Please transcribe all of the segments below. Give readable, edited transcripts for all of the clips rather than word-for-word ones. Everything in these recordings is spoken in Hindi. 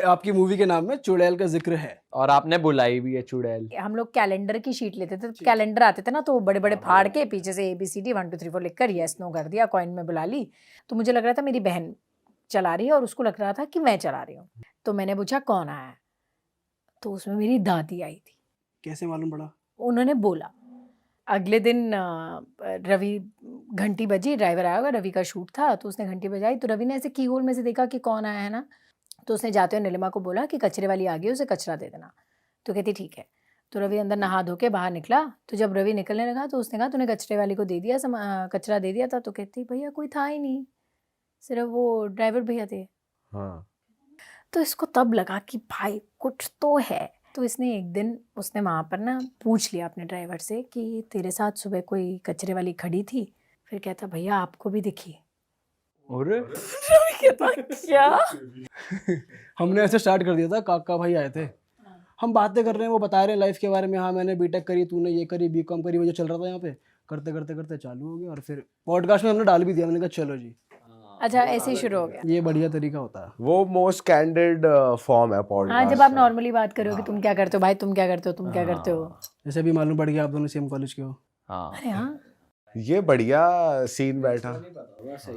आपकी मूवी के नाम में चुड़ैल का जिक्र है और आपने बुलाई भी है चुड़ैल। हम लोग कैलेंडर की शीट लेते थे, तो कैलेंडर आते थे ना, तो बड़े बड़े फाड़ के पीछे से ABCD 1 2 3 4 लिखकर यस नो कर दिया, कॉइन में बुला ली। तो मुझे लग रहा था मेरी बहन चला रही है और उसको लग रहा था कि मैं चला रही हूँ। तो मैंने पूछा कौन आया है, तो उसमें मेरी दादी आई थी। कैसे मालूम पड़ा? उन्होंने बोला। अगले दिन रवि, घंटी बजी, ड्राइवर आया होगा, रवि का शूट था, तो उसने घंटी बजाई, तो रवि ने ऐसे की होल में से देखा कि कौन आया है ना, तो उसने जाते हुए नीलिमा को बोला कि कचरे वाली आ गई, उसे कचरा दे देना। तो कहती ठीक है। तो रवि अंदर नहा धो के बाहर निकला, तो जब रवि निकलने लगा तो उसने कहा तूने कचरे वाली को दे दिया कचरा दे दिया था? तो कहती भैया कोई था ही नहीं, सिर्फ वो ड्राइवर भैया थे। हाँ। तो इसको तब लगा कि भाई कुछ तो है। तो इसने एक दिन उसने वहाँ पर ना पूछ लिया अपने ड्राइवर से कि तेरे साथ सुबह कोई कचरे वाली खड़ी थी? फिर कहता भैया आपको भी दिखी। और क्या? हमने ऐसे स्टार्ट कर दिया था, काका भाई आए थे, हम बातें कर रहे हैं, वो बता रहे हैं लाइफ के बारे में, हाँ मैंने बीटेक करी, तूने ये करी, बीकॉम करी, वो जो चल रहा था यहाँ पे, करते करते करते चालू हो गया। और फिर पॉडकास्ट में हमने डाल भी दिया, मैंने कहा चलो जी अच्छा ऐसे ही शुरू हो गया। ये बढ़िया तरीका होता है। वो मोस्ट कैंडिड फॉर्म है पॉडकास्ट। हाँ, जब आप नॉर्मली बात करोगे तुम क्या करते हो भाई, तुम क्या करते हो, तुम क्या करते हो। जैसे भी मालूम पड़ गया आप दोनों सेम कॉलेज के हो। हाँ अरे हाँ, ये बढ़िया सीन बैठा।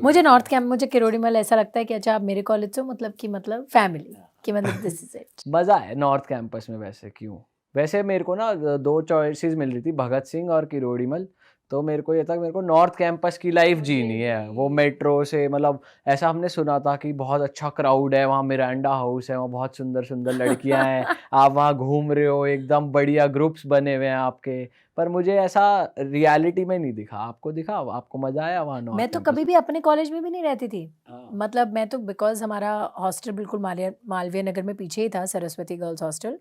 मुझे नॉर्थ कैंप, मुझे किरोड़ीमल ऐसा लगता है कि अच्छा आप मेरे कॉलेज से, मतलब कि मतलब फैमिली कि मतलब दिस इज इट। मजा है नॉर्थ कैंपस में। वैसे क्यों, वैसे मेरे को ना 2 चॉइसेस मिल रही थी, भगत सिंह और किरोड़ीमल। तो मेरे को ये था, मेरे को नॉर्थ कैंपस की लाइफ जीनी है, वो मेट्रो से, मतलब ऐसा हमने सुना था कि बहुत अच्छा क्राउड है वहाँ, मिरांडा हाउस है वहाँ, बहुत सुंदर सुंदर लड़कियाँ हैं, आप वहाँ घूम रहे हो, एकदम बढ़िया ग्रुप्स बने हुए हैं आपके। पर मुझे ऐसा रियलिटी में नहीं दिखा। आपको दिखा? आपको मजा आया वहाँ नॉर्थ मैं तो कैंपस कभी भी अपने कॉलेज में भी नहीं रहती थी। मतलब मैं तो, बिकॉज हमारा हॉस्टल बिल्कुल मालवीय नगर में पीछे ही था, सरस्वती गर्ल्स हॉस्टल।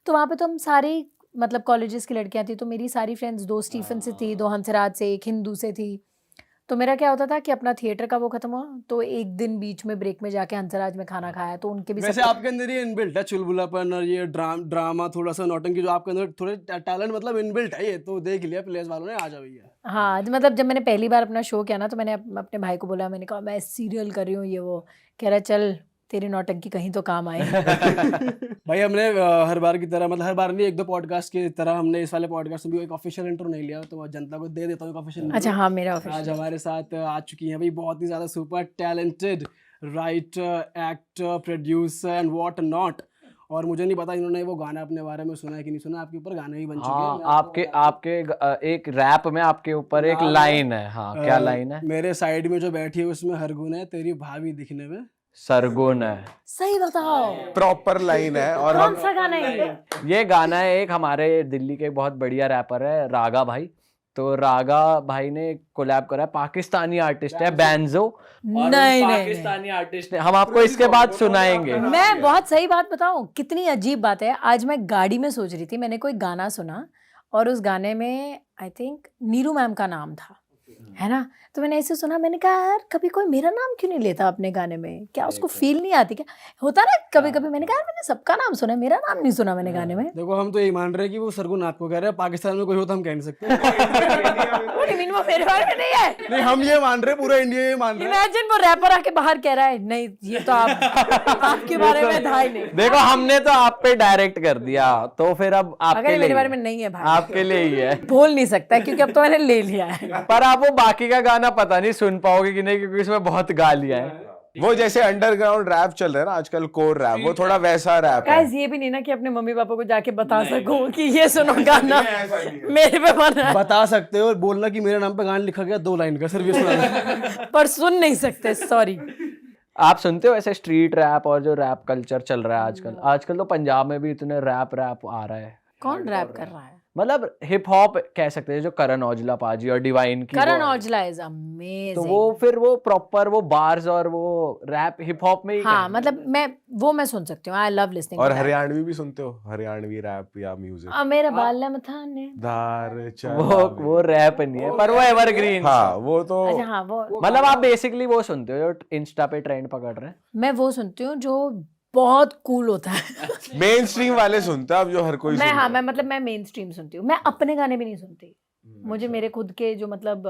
तो वहाँ पे तो हम सारी मतलब कॉलेजेस की लड़कियाँ थी, तो मेरी सारी फ्रेंड्स 2 स्टीफन से थी, 2 हंसराज से, 1 हिंदू से थी। तो मेरा क्या होता था कि अपना थिएटर का वो खत्म हुआ तो एक दिन बीच में ब्रेक में जाके हंसराज में खाना खाया, तो उनके भी वैसे सब आपके अंदर ये इनबिल्ट है चुलबुलापन और ये ड्रामा, थोड़ा सा नौटंकी, जो आपके अंदर थोड़े टैलेंट मतलब इनबिल्ट है, ये तो देख लिया प्लेस वालों ने, आ जाओ भैया। हाँ, मतलब जब मैंने पहली बार अपना शो किया ना, तो मैंने अपने भाई को बोला, मैंने कहा मैं सीरियल कर रही हूँ ये वो। कह रहा चल तेरी नौटंकी कहीं तो काम आए। भाई हमने हर बार की तरह, मतलब हर बार नहीं, 1-2 पॉडकास्ट की तरह हमने इस वाले पॉडकास्ट में भी एक ऑफिशियल इंट्रो नहीं लिया, तो जनता को दे देता हूँ एक ऑफिशियल। अच्छा हाँ, मेरा आज ऑफिशियल। हमारे साथ आ चुकी हैं भाई बहुत ही ज़्यादा super talented writer, actor, producer and what not. और मुझे नहीं पता इन्होंने वो गाना अपने बारे में सुना है कि नहीं सुना, आपके ऊपर गाने भी बन चुके हैं। हाँ, आपके एक रैप में आपके ऊपर एक लाइन है। हाँ, क्या लाइन है? मेरे साइड में जो बैठी है उसमें हर गुण है, तेरी भाभी दिखने में सरगुन है। सही बताओ, प्रॉपर लाइन है। और कौन सा गाना है ये? ये गाना है एक हमारे दिल्ली के बहुत बढ़िया रैपर है रागा भाई। तो रागा भाई ने कोलैब करा है, पाकिस्तानी आर्टिस्ट है बैंजो। नहीं पाकिस्तानी आर्टिस्ट है, हम आपको इसके बाद सुनाएंगे। मैं बहुत सही बात बताऊं, कितनी अजीब बात है। आज मैं गाड़ी में सोच रही थी, मैंने कोई गाना सुना और उस गाने में आई थिंक नीरू मैम का नाम था, है ना। तो मैंने ऐसे सुना, मैंने कहा यार कभी कोई मेरा नाम क्यों नहीं लेता अपने गाने में, क्या उसको फील नहीं आती क्या? होता ना कभी कभी। मैंने कहा यार मैंने सबका नाम सुना है, मेरा नाम नहीं सुना मैंने गाने में। देखो हम तो यही मान रहे हैं कि वो सरगुन आपको कह रहे हैं, पाकिस्तान में कोई हो तो हम कह नहीं सकते। What do you mean, वो मेरे बारे में नहीं है? नहीं, हम ये मान रहे हैं, पूरा इंडिया ये मान रहा है। इमेजिन वो रैपर आके बाहर कह रहा है नहीं ये तो आप आपके बारे में था ही नहीं। देखो हमने तो आप पे डायरेक्ट कर दिया, तो फिर अब अगर आपके ये मेरे लिए बारे में नहीं है भाई, आपके लिए ही है। बोल नहीं सकता क्योंकि अब तो मैंने ले लिया है। पर आप वो बाकी का गाना पता नहीं सुन पाओगे कि नहीं, क्योंकि इसमें बहुत गालियां हैं। वो जैसे अंडरग्राउंड रैप चल रहा है ना आजकल, कोर रैप, वो थोड़ा वैसा रैप है। गाइस ये भी नहीं ना कि अपने मम्मी पापा को जाके बता सकूं कि ये सुनो गाना मेरे पे बना है, बता सकते हो और बोलना कि मेरे नाम पे गाना लिखा गया 2 लाइन का, सिर्फ ये सुना। पर सुन नहीं सकते, सॉरी। आप सुनते हो ऐसे स्ट्रीट रैप और जो रैप कल्चर चल रहा है आजकल? आजकल तो पंजाब में भी इतने रैप आ रहा है। कौन रैप कर रहा है? मतलब हिप हॉप कह सकते हैं, जो करण औजला पाजी और डिवाइन की करण वो- औजला इज तो अमेजिंग। वो फिर वो प्रॉपर वो बार्स और वो रैप हिप हॉप में ही हाँ मतलब मैं सुन सकती हूँ, आई लव लिसनिंग। और हरियाणवी भी सुनते हो? हरियाणवी रैप या म्यूजिक? मेरा बाल मथाने। दार वो रैप नहीं है, पर वो एवरग्रीन। हाँ वो तो अच्छा हाँ, वो मतलब आप बेसिकली वो सुनते हो जो इंस्टा पे ट्रेंड पकड़ रहे हैं? मैं वो सुनती हूँ जो बहुत कूल होता है। मेन स्ट्रीम वाले सुनते हैं अब, जो हर कोई मैं सुनता हाँ है। मैं मतलब मैं मेन स्ट्रीम सुनती हूँ, मैं अपने गाने भी नहीं सुनती। मुझे मेरे खुद के जो मतलब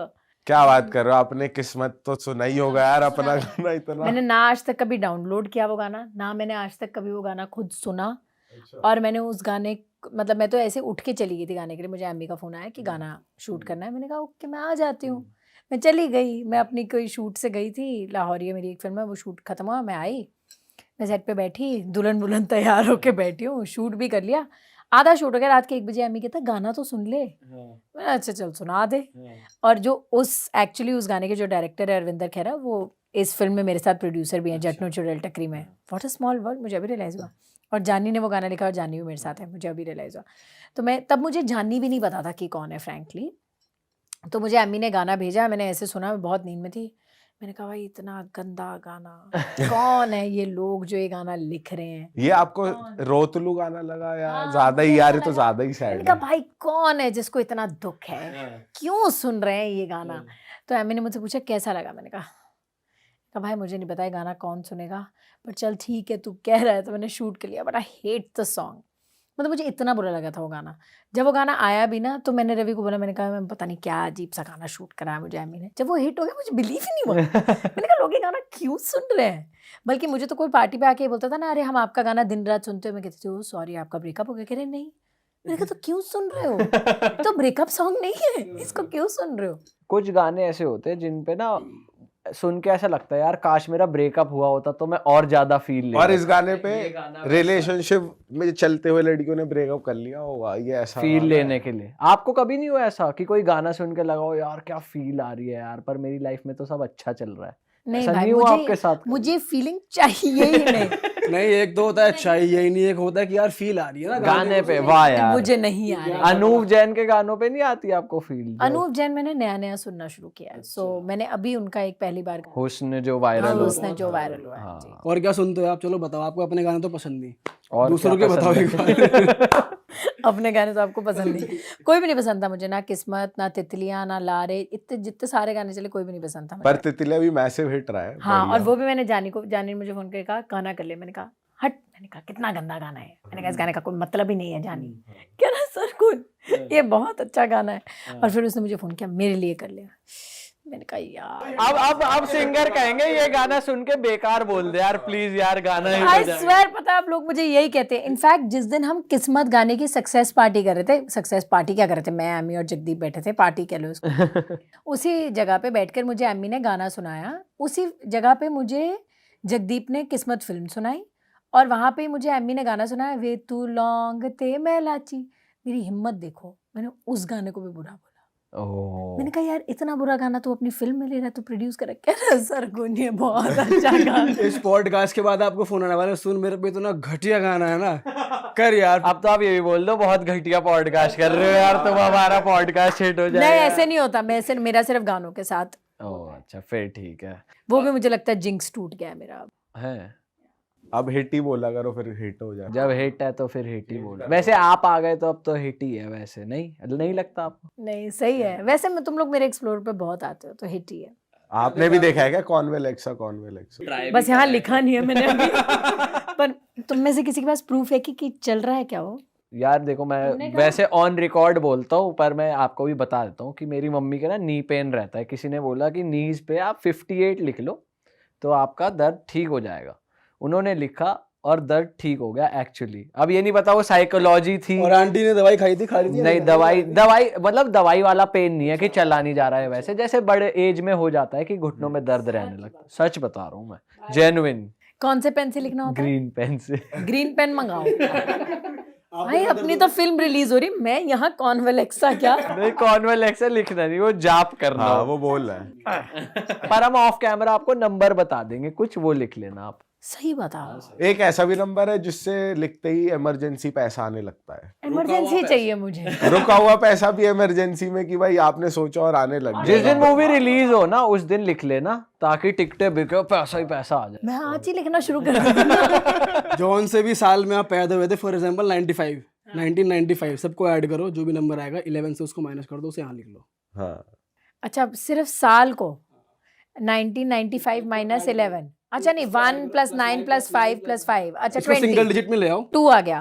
क्या बात कर रहे हो, आपने किस्मत तो सुना ही होगा यार अपना गाना इतना। मैंने ना आज तक कभी डाउनलोड किया वो गाना, ना मैंने आज तक कभी वो गाना खुद सुना। और मैंने उस गाने मतलब मैं तो ऐसे उठ के चली गई थी गाने के लिए। मुझे अम्मी का फ़ोन आया कि गाना शूट करना है। मैंने कहा ओके मैं आ जाती हूँ। मैं चली गई। मैं अपनी कोई शूट से गई थी, लाहौरिया मेरी एक फिल्म है, वो शूट ख़त्म हुआ, मैं आई, मैं सेट पे बैठी, दुल्हन बुल्हन तैयार होके बैठी हूँ, शूट भी कर लिया। आधा शूट हो गया, रात के 1 बजे अम्मी कहता गाना तो सुन ले। मैंने अच्छा चल सुना दे। और जो एक्चुअली उस गाने के जो डायरेक्टर है अरविंदर खेरा, वो इस फिल्म में मेरे साथ प्रोड्यूसर भी हैं, जटनू चुड़ैल टकरी में। व्हाट अ स्मॉल वर्ल्ड, मुझे अभी रियलाइज़ हुआ। और जानी ने वो गाना लिखा और जानी भी मेरे साथ है, मुझे अभी रियलाइज़ हुआ। तो मैं तब मुझे जानी भी नहीं पता था कि कौन है फ्रैंकली। तो मुझे अम्मी ने गाना भेजा, मैंने ऐसे सुना, मैं बहुत नींद में थी। मैंने कहा भाई इतना गंदा गाना, कौन है ये लोग जो ये गाना लिख रहे हैं। ये आपको रोतलू गाना लगा या हाँ, ज्यादा ही मुझे यार, ऐसा ये तो लगा। ज्यादा ही मैंने सैड कहा है। भाई कौन है जिसको इतना दुख है, क्यों सुन रहे हैं ये गाना। तो अम्मी ने मुझसे पूछा कैसा लगा। मैंने कहा भाई मुझे नहीं पता है गाना कौन सुनेगा, पर चल ठीक है तू कह रहा है तो मैंने शूट कर लिया। But I hate the song, मतलब मुझे इतना बुरा लगा था वो गाना। जब वो गाना आया भी ना तो मैंने रवि को बोला, मैंने कहा मैं पता नहीं क्या अजीब सा गाना शूट कराया मुझे अम्मी ने। जब वो हिट हो गया मुझे बिलीव ही नहीं हुआ। मैंने कहा लोग ये गाना क्यों सुन रहे हैं। बल्कि मुझे तो कोई पार्टी पे आके ये बोलता था ना, अरे हम आपका गाना दिन रात सुनते हो। मैं कहती थी ओ सॉरी आपका ब्रेकअप हो गया। कह रहे नहीं। मैंने कहा तो क्यों सुन रहे हो, तो ब्रेकअप सॉन्ग नहीं है, इसको क्यों सुन रहे हो। कुछ गाने ऐसे होते हैं जिन पे ना सुन के ऐसा लगता है यार काश मेरा ब्रेकअप हुआ होता तो मैं और ज्यादा फील ले और इस लेता। गाने पे रिलेशनशिप में चलते हुए लड़कियों ने ब्रेकअप कर लिया होगा, ये ऐसा फील गाना लेने है। के लिए। आपको कभी नहीं हुआ ऐसा कि कोई गाना सुन के लगाओ यार क्या फील आ रही है यार, पर मेरी लाइफ में तो सब अच्छा चल रहा है, नहीं ऐसा भाई नहीं हुआ आपके साथ कभी? मुझे फीलिंग चाहिए ही नहीं। नहीं, एक तो होता है चाहिए ही नहीं, एक होता है कि यार फील आ रही है ना गाने पे। वाह यार, मुझे नहीं आ रहा। अनूप जैन के गानों पे नहीं आती आपको फील? अनूप जैन मैंने नया नया सुनना शुरू किया है। सो मैंने अभी उनका एक पहली बार हुस्न जो वायरल हो उसने जो वायरल हुआ है जी। और क्या सुनते हो आप? चलो बताओ, आपको अपने गाने तो पसंद नहीं, और दूसरों क्या के बताओ पसंद एक बार। अपने गाने तो आपको पसंद नहीं, कोई भी नहीं पसंद था मुझे, ना किस्मत, ना तितलियां, ना लारे, इतने जितने सारे गाने चले कोई भी नहीं पसंद था पर मुझे। तितलिया भी मैसिव हिट रहा है। हाँ, और बढ़िया। वो भी मैंने जानी ने मुझे फोन करके कहा गाना कर ले। मैंने कहा हट, मैंने कहा कितना गंदा गाना है। मैंने कहा इस गाने का कोई मतलब ही नहीं है जानी। कह रहा सर कुछ ये बहुत अच्छा गाना है। और फिर उसने मुझे फोन किया मेरे लिए कर लिया। मैंने कहा यार अब सिंगर कहेंगे ये गाना सुन के बेकार बोल दे यार प्लीज यार, गाना ही आई हो जाएगा। स्वेयर, पता है आप लोग मुझे यही कहते हैं। इनफैक्ट जिस दिन हम किस्मत गाने की सक्सेस पार्टी कर रहे थे, सक्सेस पार्टी क्या कर रहे थे, मैं अम्मी और जगदीप बैठे थे, पार्टी कह लो उसको। उसी जगह पे बैठकर मुझे अम्मी ने गाना सुनाया, उसी जगह पे मुझे जगदीप ने किस्मत फिल्म सुनाई, और वहाँ पे मुझे अम्मी ने गाना सुनाया वे तू लौंग ते मैं लाची। मेरी हिम्मत देखो, मैंने उस गाने को भी बुरा बोला। ओह, मैंने कहा यार इतना बुरा गाना तो अपनी फिल्म में ले रहा है, तो प्रोड्यूस कर कह रहा है सर गुन ये बहुत अच्छा गाना। इस पॉडकास्ट के बाद आपको फोन आने वाला है, सुन मेरे पे इतना घटिया गाना है ना, कर यार। अब तो आप ये भी बोल दो बहुत घटिया पॉडकास्ट कर रहे हो यार, तुम हमारा पॉडकास्ट हिट हो नहीं जाएगा। ऐसे नहीं होता, मैं सिर्फ मेरा सिर्फ गानों के साथ, ओह अच्छा, फिर ठीक है। वो भी मुझे लगता है जिंक्स टूट गया है मेरा अब। है अब हिट ही बोला करो, फिर हिट हो जाए। जब हिट है तो फिर हिट ही बोलो। वैसे आप आ गए तो अब तो हिट ही है, वैसे नहीं लगता आपको? नहीं सही है, वैसे में तुम लोग मेरे एक्सप्लोर पे बहुत आते हो तो हिट ही है। आपने भी देखा है क्या कॉनवेल एक्सा? बस यहाँ लिखा नहीं है मैंने अभी। पर तुम में से किसी के पास प्रूफ है कि चल रहा है क्या वो? यार देखो मैं वैसे ऑन रिकॉर्ड बोलता हूँ, पर मैं आपको भी बता देता हूँ कि मेरी मम्मी के ना नी पेन रहता है। किसी ने बोला कि नीज पे आप 58 लिख लो तो आपका दर्द ठीक हो जाएगा। उन्होंने लिखा और दर्द ठीक हो गया एक्चुअली। अब ये नहीं पता वो साइकोलॉजी थी, और आंटी ने दवाई खाई थी, खा ली थी? नहीं दवाई मतलब दवाई वाला पेन नहीं है कि चला नहीं जा रहा है, वैसे जैसे बड़े एज में हो जाता है कि घुटनों में दर्द रहने लगता है। सच बता रहा हूँ मैं, जेन्युइन। कौन से पेन से लिखना होता है? ग्रीन पेन से। ग्रीन पेन मंगाओ। भाई अपनी तो फिल्म रिलीज हो रही, मैं यहाँ कॉनवेल एक्सा क्या? नहीं कॉनवेल एक्सा लिखना नहीं, वो जाप करना। हाँ वो बोल रहा है। पर हम ऑफ कैमरा आपको नंबर बता देंगे कुछ, वो लिख लेना आप। सही बताओ, एक ऐसा भी नंबर है जिससे लिखते ही इमरजेंसी पैसा आने लगता है। इमरजेंसी चाहिए मुझे। रुका हुआ पैसा भी इमरजेंसी में कि भाई आपने सोचा और आने लग जिस गया। दिन मूवी रिलीज हो ना उस दिन लिख लेना, ताकि टिकटें बिके, पैसा ही पैसा आ जाए। मैं आज ही लिखना शुरू कर दूंगा। जौन से भी साल में आप पैदा हुए थे, फॉर एग्जांपल 1995, सबको ऐड करो, जो भी नंबर आएगा 11 से उसको माइनस कर दो, उसे यहाँ लिख लो। हाँ अच्छा सिर्फ साल को 1995 माइनस 11, अच्छा नहीं 1 + 9 + 5 + 5, अच्छा इसको 20, सिंगल डिजिट में ले आओ। 2 आ गया।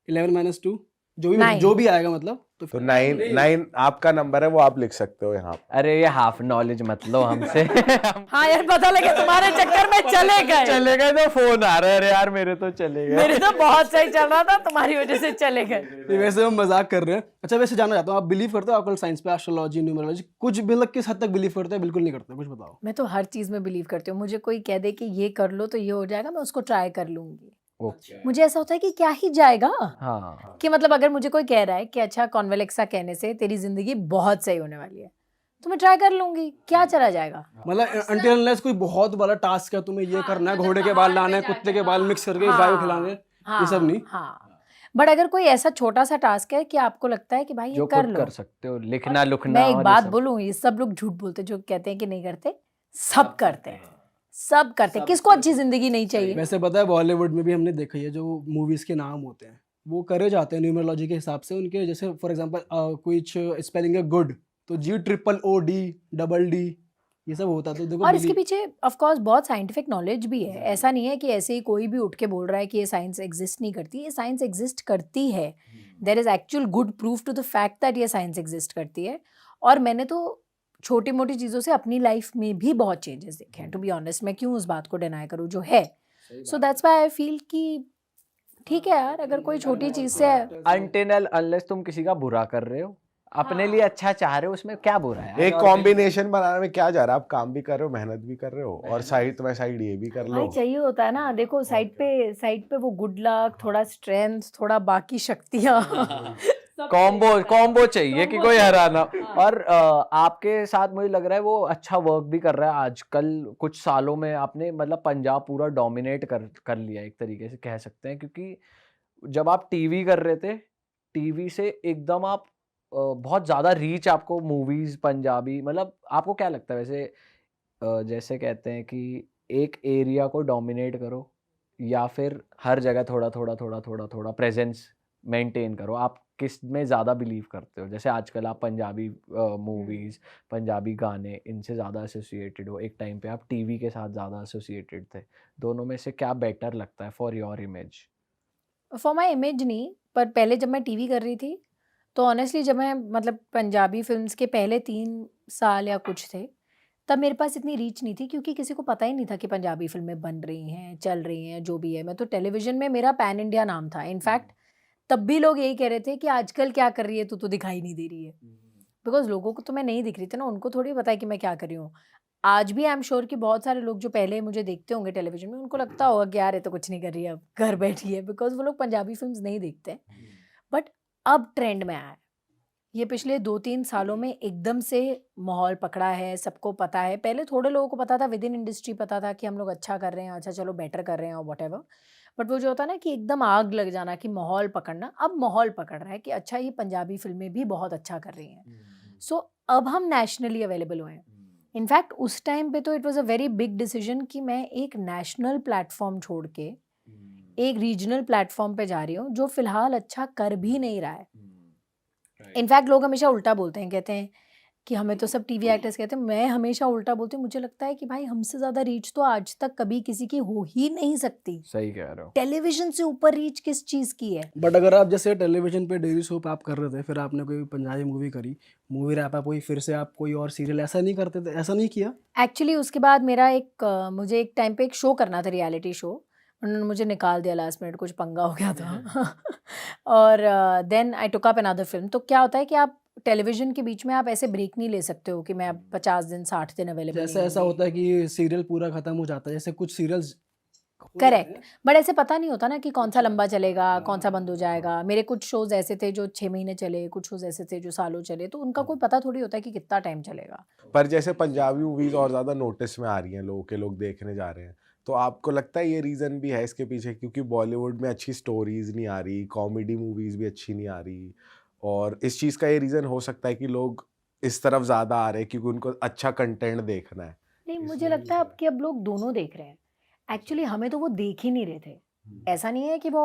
11 - 2 Nine. जो भी आएगा मतलब तो 9 आपका नंबर है, वो आप लिख सकते हो यहाँ। अरे ये हाफ नॉलेज मत लो हमसे। हाँ यार, पता लगे तुम्हारे चक्कर में चले गए। चले गए तो फोन आ रहा है, अरे यार मेरे तो चले गए। मेरे तो बहुत सही चल रहा था, तुम्हारी वजह से चले गए। ये वैसे हम मजाक कर रहे हैं। अच्छा वैसे जानना चाहता हूँ, आप बिलीव करते हो ऑकल्ट साइंस पे, एस्ट्रोलॉजी, न्यूमरोलॉजी, कुछ मतलब किस हद तक बिलीव करते हैं, बिल्कुल नहीं करते, कुछ बताओ। मैं तो हर चीज में बिलीव करती हूँ। मुझे कोई कह दे कि ये कर लो तो ये हो जाएगा, मैं उसको ट्राई कर लूंगी। ओके। मुझे ऐसा होता है कि क्या ही जाएगा, हाँ कि मतलब अगर मुझे कोई कह रहा है कि अच्छा कॉन्वेलेक्सा कहने से तेरी जिंदगी बहुत सही होने वाली है, तो मैं ट्राई कर लूंगी, क्या चला जाएगा। मतलब अनटिल अनलेस कोई बहुत बड़ा टास्क है, तुम्हें ये करना है, घोड़े के बाल लाने हैं, कुत्ते के बाल मिक्स करके गाय को खिलाने हैं, ये सब नहीं। हाँ, बट अगर कोई ऐसा छोटा सा टास्क है कि आपको लगता है कि भाई ये जो कर खुद लो। कर सकते हो, लिखना लुखना। मैं एक और ये बात सब। बोलूं, ये सब लोग झूठ बोलते हैं जो कहते हैं कि नहीं करते, सब करते हैं, सब करते हैं। किसको अच्छी जिंदगी नहीं चाहिए? वैसे पता है बॉलीवुड में भी हमने देखा ही है, जो मूवीज के नाम होते हैं वो करे जाते हैं न्यूमरोलॉजी के हिसाब से उनके, जैसे फॉर एग्जांपल कुछ स्पेलिंग है गुड, तो GOOD, डबल डी, ये सब होता है। तो देखो और इसके पीछे ऑफ कोर्स बहुत साइंटिफिक नॉलेज भी है। ऐसा नहीं है कि ऐसे ही कोई भी उठ के बोल रहा है कि ये साइंस एग्जिस्ट नहीं करती। ये साइंस एग्जिस्ट करती है। There is actual good proof to the fact that ये साइंस एग्जिस्ट करती है। और मैंने तो छोटी मोटी चीज़ों से अपनी लाइफ में भी बहुत चेंजेस देखे हैं, टू बी ऑनेस्ट। मैं क्यों उस बात को डिनाई करूँ जो है। So that's why I feel कि ठीक है यार, अगर कोई छोटी चीज़ से अनटिल अनलेस तुम किसी का बुरा कर रहे हो, अपने लिए अच्छा चाह रहे हो, उसमें क्या बुरा है? एक कॉम्बिनेशन बनाने में क्या जा रहा है, आप काम भी कर रहे हो, मेहनत भी कर रहे हो, और साइड बाय साइड ये भी कर लो। भाई चाहिए होता है ना। देखो साइड पे वो गुड लक, थोड़ा स्ट्रेंथ, थोड़ा बाकी शक्तियाँ, कॉम्बो चाहिए कि कोई हराना। और आपके साथ मुझे लग रहा है वो अच्छा वर्क भी कर रहा है आजकल। कुछ सालों में आपने मतलब पंजाब पूरा डोमिनेट कर लिया एक तरीके से कह सकते हैं, क्योंकि जब आप टीवी कर रहे थे, टीवी से एकदम आप बहुत ज़्यादा रीच आपको मूवीज पंजाबी, मतलब आपको क्या लगता है वैसे, जैसे कहते हैं कि एक एरिया को डोमिनेट करो या फिर हर जगह थोड़ा थोड़ा थोड़ा थोड़ा थोड़ा प्रेजेंस मेंटेन करो, आप किस में ज़्यादा बिलीव करते हो? जैसे आजकल आप पंजाबी मूवीज, पंजाबी गाने, इनसे ज़्यादा एसोसिएटेड हो, एक टाइम पे आप टीवी के साथ ज़्यादा एसोसिएटेड थे, दोनों में से क्या बेटर लगता है for your image? For my image नहीं, पर पहले जब मैं टीवी कर रही थी तो ऑनेस्टली जब मैं मतलब पंजाबी फिल्म्स के पहले 3 साल या कुछ थे, तब मेरे पास इतनी रीच नहीं थी, क्योंकि किसी को पता ही नहीं था कि पंजाबी फिल्में बन रही हैं, चल रही हैं, जो भी है। मैं तो टेलीविज़न में मेरा पैन इंडिया नाम था। इनफैक्ट तब भी लोग यही कह रहे थे कि आजकल क्या कर रही है, तू तो दिखाई नहीं दे रही है। बिकॉज़ लोगों को तो मैं नहीं दिख रही थी ना, उनको थोड़ी पता है कि मैं क्या कर रही हूँ। आज भी आई एम श्योर कि बहुत सारे लोग जो पहले मुझे देखते होंगे टेलीविज़न में, उनको लगता होगा कि यार ये तो कुछ नहीं कर रही है, अब घर बैठी है, बिकॉज़ वो लोग पंजाबी फ़िल्म्स नहीं देखते हैं। बट अब ट्रेंड में आया है। ये पिछले 2-3 सालों में एकदम से माहौल पकड़ा है, सबको पता है। पहले थोड़े लोगों को पता था, विद इन इंडस्ट्री पता था कि हम लोग अच्छा कर रहे हैं, अच्छा चलो बेटर कर रहे हैं और व्हाटएवर। बट वो जो होता है ना कि एकदम आग लग जाना, कि माहौल पकड़ना, अब माहौल पकड़ रहा है कि अच्छा ये पंजाबी फ़िल्में भी बहुत अच्छा कर रही हैं। सो अब हम नेशनली अवेलेबल हुए हैं। इनफैक्ट उस टाइम पे तो it was a very big decision कि मैं एक नेशनल प्लेटफ़ॉर्म छोड़ के एक रीजनल प्लेटफ़ॉर्म पे जा रही हूँ, जो फ़िलहाल अच्छा कर भी नहीं रहा है। इनफैक्ट लोग हमेशा उल्टा बोलते हैं, कहते हैं कि हमें तो सब टीवी एक्टर्स कहते हैं। मैं हमेशा उल्टा बोलती हूँ। मुझे लगता है कि भाई हमसे ज़्यादा रीच तो आज तक कभी किसी की हो ही नहीं सकती। सही कह रहे हो। टेलीविज़न से ऊपर रीच किस चीज़ की है? बट अगर आप जैसे टेलीविजन पे डेली सोप आप कर रहे थे, फिर आपने कोई पंजाबी मूवी करी, मूवी रैप अप हुई, फिर से आप कोई और सीरियल, ऐसा नहीं करते थे, ऐसा नहीं किया? एक्चुअली उसके बाद मेरा मुझे एक टाइम पे एक शो करना था, रियलिटी शो। उन्होंने मुझे निकाल दिया लास्ट मिनट, कुछ पंगा हो गया था। और then I took up another film. तो क्या होता है कि आप टेलीविज़न के बीच में आप ऐसे ब्रेक नहीं ले सकते हो कि मैं अब 50 दिन 60 दिन अवेलेबल नहीं जैसे ऐसा होंगी। होता है कि सीरियल पूरा खत्म हो जाता है, जैसे कुछ सीरियल्स करेक्ट। बट ऐसे पता नहीं होता ना कि कौन सा लंबा चलेगा, कौन सा बंद हो जाएगा। मेरे कुछ शोज़ ऐसे थे जो 6 महीने चले, कुछ शोज़ ऐसे थे जो सालों चले, तो उनका कोई पता थोड़ी होता है कि कितना टाइम चलेगा। पर जैसे पंजाबी मूवीज और ज्यादा नोटिस में आ रही हैं, लोग देखने जा रहे हैं, तो आपको लगता है ये रीजन भी है इसके पीछे, क्योंकि बॉलीवुड में अच्छी स्टोरीज नहीं आ रही, कॉमेडी मूवीज भी अच्छी नहीं आ रही, और इस चीज का ये रीजन हो सकता है कि लोग इस तरफ ज्यादा आ रहे हैं क्योंकि उनको अच्छा कंटेंट देखना है? नहीं, मुझे लगता है अब लोग दोनों देख रहे हैं। एक्चुअली हमें तो वो देख ही नहीं रहे थे। ऐसा नहीं है कि वो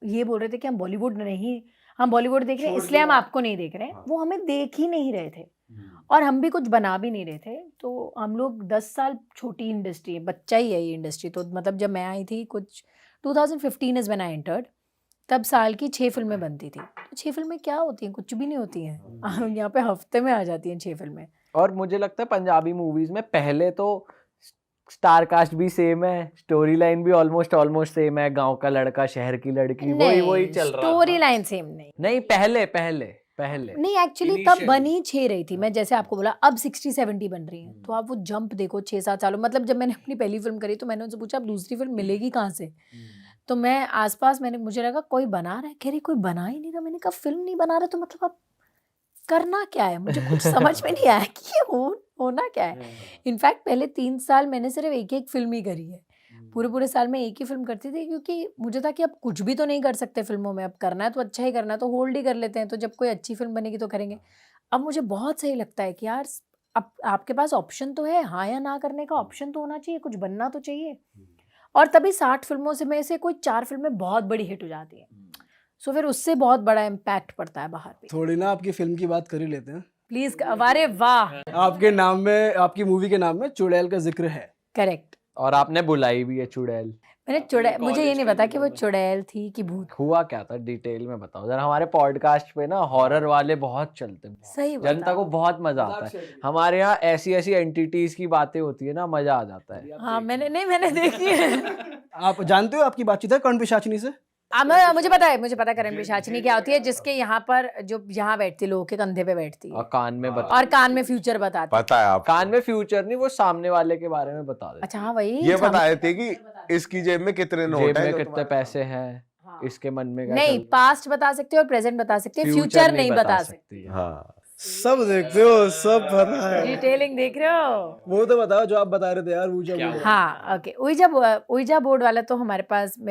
ये बोल रहे थे कि हम बॉलीवुड देख रहे हैं इसलिए हम आपको नहीं देख रहे हैं। वो हमें देख ही नहीं रहे थे और हम भी कुछ बना भी नहीं रहे थे। तो हम लोग 10 साल छोटी इंडस्ट्री है, बच्चा ही है ये इंडस्ट्री। तो मतलब जब मैं आई थी कुछ 2015 इज़ व्हेन आई एंटर्ड। तब साल की 6 फिल्में बनती थी। तो 6 फिल्में क्या होती हैं? कुछ भी नहीं होती हैं। यहाँ पे हफ्ते में आ जाती हैं 6 फिल्में। और मुझे लगता है पंजाबी मूवीज में पहले तो स्टार कास्ट भी सेम है, स्टोरी लाइन भी ऑलमोस्ट सेम है, गांव का लड़का शहर की लड़की, वही चल रहा स्टोरी था। लाइन सेम नहीं। नहीं, पहले नहीं एक्चुअली तब बनी 6 रही थी। मैं जैसे आपको बोला अब 60-70 बन रही हैं। तो आप वो जंप देखो 6-7 सालों। मतलब जब मैंने अपनी पहली फिल्म करी तो मैंने उनसे पूछा अब दूसरी फिल्म मिलेगी कहाँ से? तो मैं आसपास मुझे लगा कोई बना रहा है, कह रही कोई बना ही नहीं रहा। मैंने कहा फिल्म नहीं बना रहा तो मतलब अब करना क्या है? मुझे कुछ समझ में नहीं आया कि ये होना क्या है। इनफैक्ट पहले 3 साल मैंने सिर्फ एक फिल्म ही करी है। पूरे साल में एक ही फिल्म करती थी, क्योंकि मुझे था कि अब कुछ भी तो नहीं कर सकते फिल्मों में, अब करना है तो अच्छा ही करना है, तो होल्ड ही कर लेते हैं, तो जब कोई अच्छी फिल्म बनेगी तो करेंगे। अब मुझे बहुत सही लगता है कि यार अब आपके पास ऑप्शन तो है, हाँ या ना करने का ऑप्शन तो होना चाहिए, कुछ बनना तो चाहिए। और तभी 60 फिल्मों में से कोई 4 फिल्में बहुत बड़ी हिट हो जाती हैं। सो फिर उससे बहुत बड़ा इम्पैक्ट पड़ता है बाहर भी। थोड़ी ना आपकी फिल्म की बात कर ही लेते हैं। प्लीज, अरे वाह, आपके नाम में, आपकी मूवी के नाम में चुड़ैल का जिक्र है। करेक्ट। और आपने बुलाई भी है चुड़ैल। मैंने चुड़ैल, मुझे ये नहीं पता कि वो चुड़ैल थी कि भूत। हुआ क्या था डिटेल में बताओ जरा। हमारे पॉडकास्ट पे ना हॉरर वाले बहुत चलते हैं, सही जनता को बहुत मजा आता है। हमारे यहाँ ऐसी एंटिटीज की बातें होती है ना, मजा आ जाता है। हाँ मैंने देखी है। आप जानते हो आपकी बातचीत है कर्ण पिशाचिनी से? मुझे पता है करण पिशाचिनी क्या होती है, जिसके यहाँ पर जो यहाँ बैठती, लोगों के कंधे पे बैठती है और कान में और कान में फ्यूचर बताती है। पता है आप? कान में फ्यूचर नहीं, वो सामने वाले के बारे में बता देते। अच्छा हाँ वही ये बता देते कि इसकी जेब में कितने नोट जेब है, में जो कितने तुम्हारे पैसे हैं, इसके मन में क्या नहीं, चल- पास्ट बता सकते हो और प्रेजेंट बता सकते हो, फ्यूचर नहीं बता सकते। है। हाँ सब देखते हो, सब पता है। डिटेलिंग देख रहे हो? वो तो बताओ जो आप बता रहे थे यार, ऊजा बोर्ड। हाँ ओके, उइजा बोर्ड वाला तो मेरे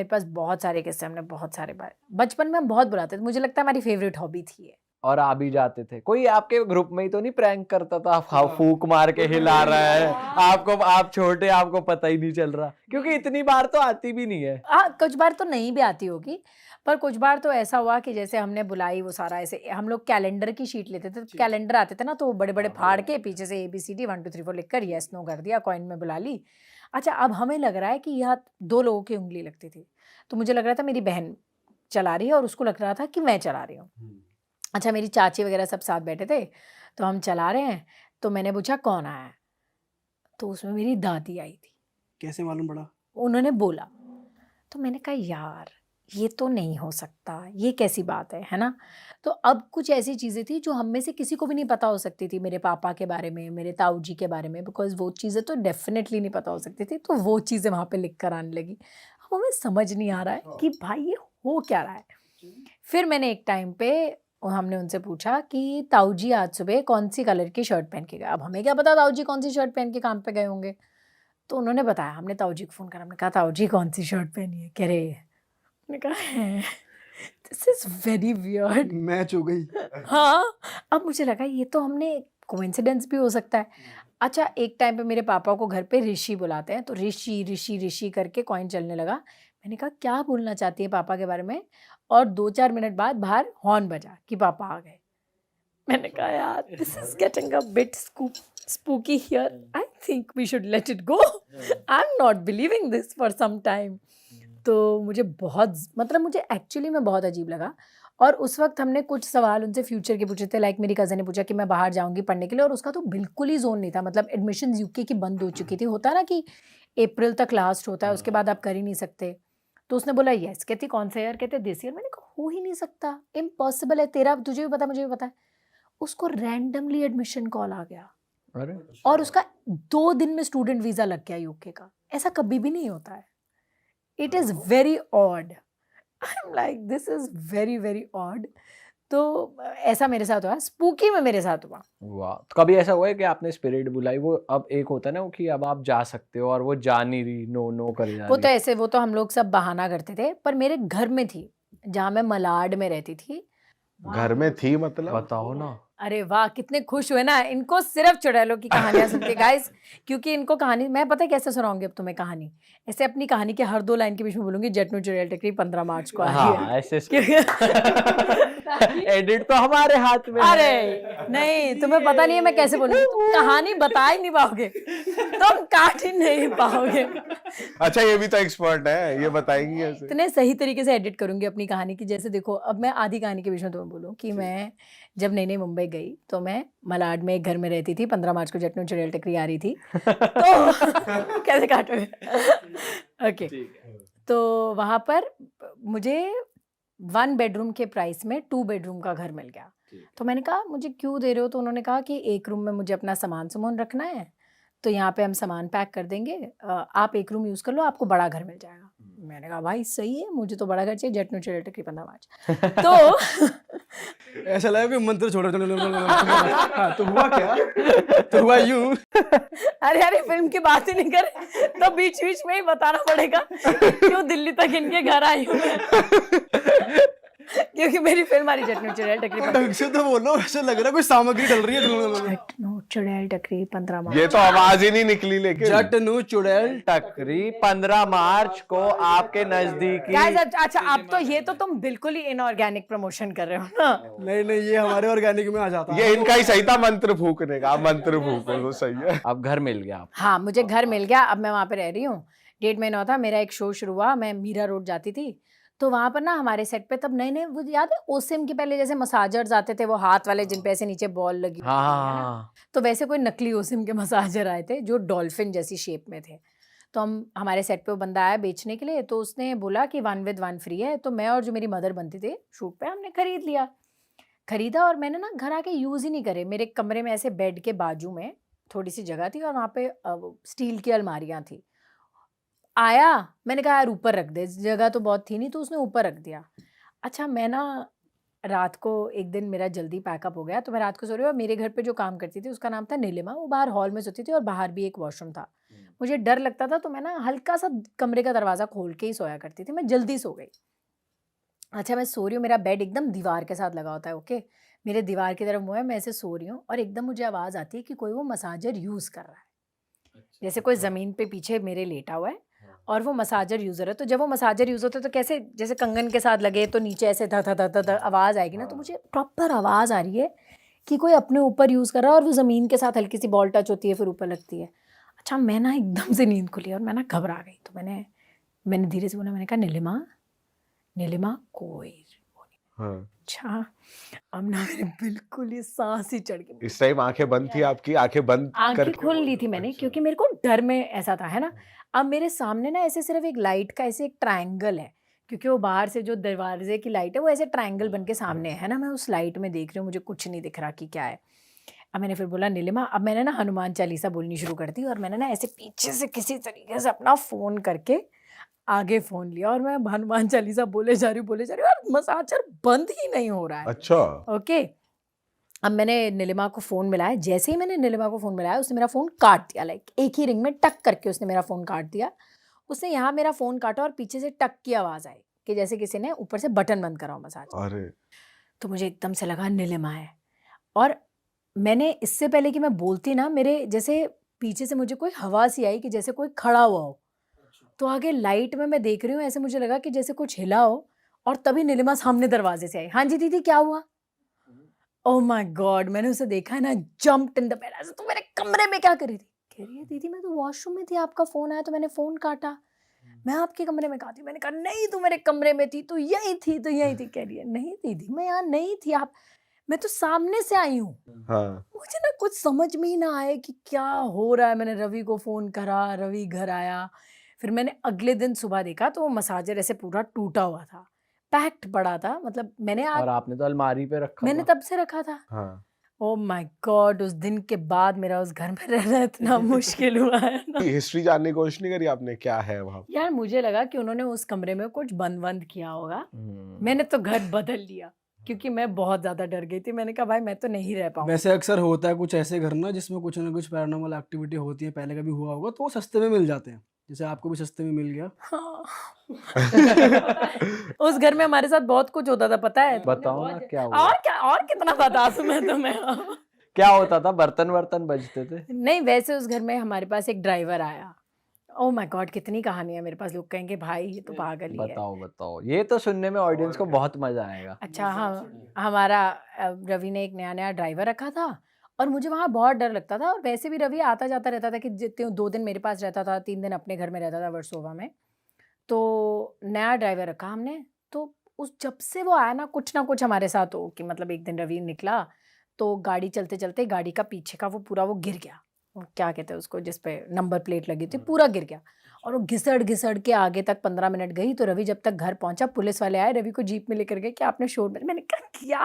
पास बहुत सारे किस्से, हमने बहुत सारे बार बचपन में हम बहुत बुलाते थे। मुझे लगता है हमारी फेवरेट हॉबी थी ये। और आ भी जाते थे। कोई आपके ग्रुप में ही तो नहीं प्रैंक करता था, फूक मार के हिला रहा है आपको, आप छोटे, आपको पता ही नहीं चल रहा, क्योंकि इतनी बार तो आती भी नहीं है। हाँ कुछ बार तो नहीं भी आती होगी, पर कुछ बार तो ऐसा हुआ कि जैसे हमने बुलाई, वो सारा ऐसे हम लोग कैलेंडर की शीट लेते थे, तो कैलेंडर आते थे ना, तो बड़े बड़े फाड़ के पीछे से ABCD 1 2 3 4 लिखकर यस नो कर दिया, कॉइन में बुला ली। अच्छा अब हमें लग रहा है कि यहाँ 2 लोगों की उंगली लगती थी, तो मुझे लग रहा था मेरी बहन चला रही है और उसको लग रहा था कि मैं चला रही हूँ। अच्छा मेरी चाची वगैरह सब साथ बैठे थे, तो हम चला रहे हैं, तो मैंने पूछा कौन आया है, तो उसमें मेरी दादी आई थी। कैसे मालूम पड़ा? उन्होंने बोला, तो मैंने कहा यार ये तो नहीं हो सकता, ये कैसी बात है ना। तो अब कुछ ऐसी चीज़ें थी जो हम में से किसी को भी नहीं पता हो सकती थी, मेरे पापा के बारे में, मेरे ताऊ जी के बारे में, बिकॉज वो चीज़ें तो डेफिनेटली नहीं पता हो सकती थी, तो वो चीज़ें वहाँ पे लिख कर आने लगी। अब हमें समझ नहीं आ रहा है कि भाई ये हो क्या रहा है। फिर मैंने एक टाइम पे हमने उनसे पूछा कि ताऊ जी आज सुबह कौन सी कलर की शर्ट पहन के गए। अब हमें क्या पता ताऊ जी कौन सी शर्ट पहन के काम पे गए होंगे, तो उन्होंने बताया। हमने ताऊ जी को फ़ोन करा, हमने कहा ताऊ जी कौन सी शर्ट पहनी है, कह रहे मैंने कहा this is very weird. Match हो गई। हाँ अब मुझे लगा ये तो हमने कोइंसिडेंस भी हो सकता है। अच्छा एक टाइम पे मेरे पापा को घर पे ऋषि बुलाते हैं, तो ऋषि ऋषि ऋषि करके कॉइन चलने लगा। मैंने कहा क्या बोलना चाहती है पापा के बारे में, और 2-4 मिनट बाद बाहर हॉर्न बजा कि पापा आ गए। मैंने कहा यार this is getting a bit spooky here. I think we should let it go. I'm not believing this for some time. तो मुझे बहुत, मतलब मुझे एक्चुअली में बहुत अजीब लगा। और उस वक्त हमने कुछ सवाल उनसे फ्यूचर के पूछे थे, लाइक मेरी कज़न ने पूछा कि मैं बाहर जाऊंगी पढ़ने के लिए, और उसका तो बिल्कुल ही जोन नहीं था, मतलब एडमिशन यूके की बंद हो चुकी थी। होता है ना कि अप्रैल तक लास्ट होता है, उसके बाद आप कर ही नहीं सकते। तो उसने बोला यस, कहती कौन सा ईयर, कहते दिस ईयर। मैंने कहा हो ही नहीं सकता, इम्पॉसिबल है, तेरा तुझे भी पता मुझे भी पता है। उसको रैंडमली एडमिशन कॉल आ गया, अरे और उसका 2 दिन में स्टूडेंट वीज़ा लग गया यूके का। ऐसा कभी भी नहीं होता है। It is very odd. I am like this is very very odd. तो ऐसा मेरे साथ हुआ, स्पूकी में मेरे साथ हुआ। वाह, तो कभी ऐसा हुआ है कि आपने स्पिरिट बुलाई, वो अब एक होता है ना कि अब आप जा सकते हो और वो जा नहीं रही, नो नो करे जा वो तो रही। ऐसे, वो तो हम लोग सब बहाना करते थे, पर मेरे घर में थी, जहाँ मैं मलाड में रहती थी। घर में थी मतलब? बताओ ना। अरे वाह कितने खुश हुए ना, इनको सिर्फ चुड़ैलों की कहानियां सुनते गाइस, क्योंकि इनको कहानी मैं पता है कैसे सुनाऊंगी अब तुम्हें कहानी। ऐसे अपनी कहानी के हर 2 लाइन के बीच में बोलूंगी जटनू चुड़ैल टेकरी 15 मार्च को आ रही हाँ है। ऐसे एडिट तो हमारे हाथ में है। अरे नहीं, तुम्हें पता नहीं है मैं कैसे बोलूंगी, तुम कहानी बता ही नहीं पाओगे, तुम काट ही नहीं पाओगे। अच्छा ये भी तो एक्सपर्ट है, ये बताएंगी ऐसे। इतने सही तरीके से एडिट करूंगी अपनी कहानी की। जैसे देखो, अब मैं आधी कहानी के बीच में तुम्हें बोलूं कि मैं जब नई नई मुंबई गई तो मैं मलाड में एक घर में रहती थी। 15 मार्च को जटनू चुड़ैल टकरी आ रही थी तो कैसे काटोगे? ओके, तो वहां पर मुझे 1 बेडरूम के प्राइस में 2 बेडरूम का घर मिल गया। तो मैंने कहा मुझे क्यों दे रहे हो? तो उन्होंने कहा कि एक रूम में मुझे अपना सामान रखना है, तो यहाँ पे हम सामान पैक कर देंगे, आप एक रूम यूज़ कर लो, आपको बड़ा घर मिल जाएगा। मैंने कहा भाई सही है, मुझे तो बड़ा घर चाहिए, जटनू चुड़ैल टकरी 15 मार्च। तो ऐसा लगा कि मंत्र छोड़ हाँ, तो हुआ क्या? तो हुआ यूं। अरे फिल्म की बात ही नहीं कर, तो बीच बीच में ही बताना पड़ेगा क्यों दिल्ली तक इनके घर आई हूँ मैं। क्योंकि मेरी फिल्म आ रही जटनू चुड़ैल टकरी ढंग से तो बोलो, ऐसा लग रहा है कोई सामग्री डल रही है। जटनू चुड़ैल टकरी 15 मार्च। ये तो आवाज ही नहीं निकली लेकिन। जटनू चुड़ैल टकरी 15 मार्च को आपके नजदीकी। Guys, अच्छा अब तो ये तो तुम बिल्कुल ही इनऑर्गेनिक प्रमोशन कर रहे हो ना। नहीं, ये हमारे ऑर्गेनिक में आ जाता है। ये इनका ही सही था मंत्र फूकने का, आप मंत्र फूको तो सही है। अब घर मिल गया आप। हाँ, मुझे घर मिल गया, अब मैं वहाँ पे रह रही हूँ। 1.5 महीना था, मेरा एक शो शुरू हुआ, मैं मीरा रोड जाती थी, तो वहाँ पर ना हमारे सेट पे तब नए नए, वो याद है ओसिम के पहले जैसे मसाजर्स आते थे, वो हाथ वाले जिन पे ऐसे नीचे बॉल लगी होती थी, है ना? हाँ, तो वैसे कोई नकली ओसिम के मसाजर आए थे जो डॉल्फिन जैसी शेप में थे। तो हमारे सेट पे वो बंदा आया बेचने के लिए, तो उसने बोला कि 1 with 1 फ्री है। तो मैं और जो मेरी मदर बनती थी शूट पे, हमने खरीदा और मैंने ना घर आके यूज़ ही नहीं करे। मेरे कमरे में ऐसे बेड के बाजू में थोड़ी सी जगह थी और वहाँ पे स्टील की अलमारियाँ थी। आया, मैंने कहा यार ऊपर रख दे, जगह तो बहुत थी नहीं, तो उसने ऊपर रख दिया। अच्छा, मैं ना रात को एक दिन मेरा जल्दी पैकअप हो गया, तो मैं रात को सो रही हूँ और मेरे घर पे जो काम करती थी उसका नाम था नीलिमा, वो बाहर हॉल में सोती थी और बाहर भी एक वॉशरूम था। मुझे डर लगता था, तो मैं ना हल्का सा कमरे का दरवाज़ा खोल के ही सोया करती थी, मैं जल्दी सो गई। अच्छा, मैं सो रही हूँ, मेरा बेड एकदम दीवार के साथ लगा होता है, ओके, मेरे दीवार की तरफ मुँह है, मैं ऐसे सो रही हूँ और एकदम मुझे आवाज़ आती है कि कोई वो मसाजर यूज़ कर रहा है, जैसे कोई ज़मीन पे पीछे मेरे लेटा हुआ है और वो मसाजर यूज़र है। तो जब वो मसाजर यूज़ होता है तो कैसे, जैसे कंगन के साथ लगे तो नीचे ऐसे ध ध ध ध ध आवाज़ आएगी ना, तो मुझे प्रॉपर आवाज़ आ रही है कि कोई अपने ऊपर यूज़ कर रहा है और वो ज़मीन के साथ हल्की सी बॉल टच होती है फिर ऊपर लगती है। अच्छा, मैं ना एकदम से नींद खुली और मैं ना घबरा गई, तो मैंने धीरे से बोला, मैंने कहा नीलिमा कोई। हाँ। अच्छा, अब ना मेरे बिल्कुल ही सांस ही चढ़ गई। इस टाइम आंखें बंद थी आपकी? आंखें बंद आंखें करके खोल ली थी मैंने, क्योंकि मेरे को डर में ऐसा था, है ना। अब मेरे सामने ना ऐसे सिर्फ एक लाइट का ऐसे एक ट्रायंगल है, क्योंकि वो बाहर से जो दरवाजे की लाइट है वो ऐसे ट्रायंगल बन के सामने है ना। मैं उस लाइट में देख रही हूँ, मुझे कुछ नहीं दिख रहा कि क्या है। अब मैंने फिर बोला नीलिमा, अब मैंने ना हनुमान चालीसा बोलनी शुरू कर दी और मैंने ना ऐसे पीछे से किसी तरीके से अपना फ़ोन करके आगे फ़ोन लिया और मैं हनुमान चालीसा बोले जा रही हूँ और मसाजर बंद ही नहीं हो रहा है। अच्छा। ओके, अब मैंने नीलिमा को फ़ोन मिलाया, जैसे ही मैंने नीलिमा को फ़ोन मिलाया उसने मेरा फ़ोन काट दिया, लाइक एक ही रिंग में टक करके उसने मेरा फ़ोन काट दिया। उसने यहाँ मेरा फ़ोन काटा और पीछे से टक की आवाज़ आई कि जैसे किसी ने ऊपर से बटन बंद करा हो मसाज। अरे तो मुझे एकदम से लगा नीलिमा है, और मैंने इससे पहले कि मैं बोलती ना, मेरे जैसे पीछे से मुझे कोई हवा सी आई कि जैसे कोई खड़ा हुआ हो, तो आगे लाइट में मैं देख रही हूँ, ऐसे मुझे लगा कि जैसे कुछ हिला हो, और तभी नीलिमा सामने दरवाजे से आई। हाँ जी दीदी, क्या हुआ? ओह माय गॉड, मैंने उसे देखा है ना, जंप्ड इन द बेड, ऐसे तो मेरे कमरे में क्या कर रही थी? कह रही है दीदी मैं तो वॉशरूम में थी, आपका फ़ोन आया तो मैंने फ़ोन काटा, मैं आपके कमरे में कहाँ थी? मैंने कहा नहीं, तू मेरे कमरे में थी, तू यही थी, तो यही थी। कह रही है नहीं दीदी मैं यहाँ नहीं थी, मैं तो सामने से आई हूँ। हाँ। मुझे ना कुछ समझ में ही ना आए कि क्या हो रहा है। मैंने रवि को फ़ोन करा, रवि घर आया, फिर मैंने अगले दिन सुबह देखा तो वो मसाजर ऐसे पूरा टूटा हुआ था, पैक्ड पड़ा था, मतलब मैंने और आपने तो अलमारी पे रखा मैंने था। तब से रखा था। हाँ। ओह माय गॉड, उस दिन के बाद मेरा उस घर में रहना इतना मुश्किल हुआ है ना। हिस्ट्री जानने की कोशिश नहीं करी आपने, क्या है वहाँ? यार मुझे लगा कि उन्होंने उस कमरे में कुछ बंद किया होगा। मैंने तो घर बदल लिया क्योंकि मैं बहुत ज़्यादा डर गई थी। मैंने कहा भाई मैं तो नहीं रह पाऊंगी। वैसे अक्सर होता है कुछ ऐसे घर ना जिसमें कुछ ना कुछ पैरानॉर्मल एक्टिविटी होती है, पहले कभी हुआ होगा, तो वो सस्ते में मिल जाते हैं, जैसे आपको भी सस्ते में मिल गया। हाँ। उस घर में हमारे साथ बहुत कुछ होता था, पता है? बताओ ना क्या हुआ। और कितना बता दूं मैं तुम्हें? क्या होता था? बर्तन बजते थे? नहीं, वैसे उस घर में हमारे पास एक ड्राइवर आया ओह माय गॉड, कितनी कहानियां मेरे पास। लोग कहेंगे भाई ये तो पागल ही है। बताओ बताओ, ये तो सुनने में ऑडियंस को बहुत मजा आएगा। अच्छा, हमारा रवि ने एक नया नया ड्राइवर रखा था और मुझे वहाँ बहुत डर लगता था। और वैसे भी रवि आता जाता रहता था कि जितने 2 दिन मेरे पास रहता था, 3 दिन अपने घर में रहता था वर्सोवा में। तो नया ड्राइवर रखा हमने, तो उस जब से वो आया ना कुछ हमारे साथ हो कि मतलब एक दिन रवि निकला तो गाड़ी चलते चलते गाड़ी का पीछे का वो पूरा वो गिर गया। वो क्या कहते हैं उसको, जिस पे नंबर प्लेट लगी थी, पूरा गिर गया। और वो घिसड़ के आगे तक 15 मिनट गई। तो रवि जब तक घर पहुंचा, पुलिस वाले आए, रवि को जीप में लेकर गए कि आपने शोर में। मैंने कहा क्या,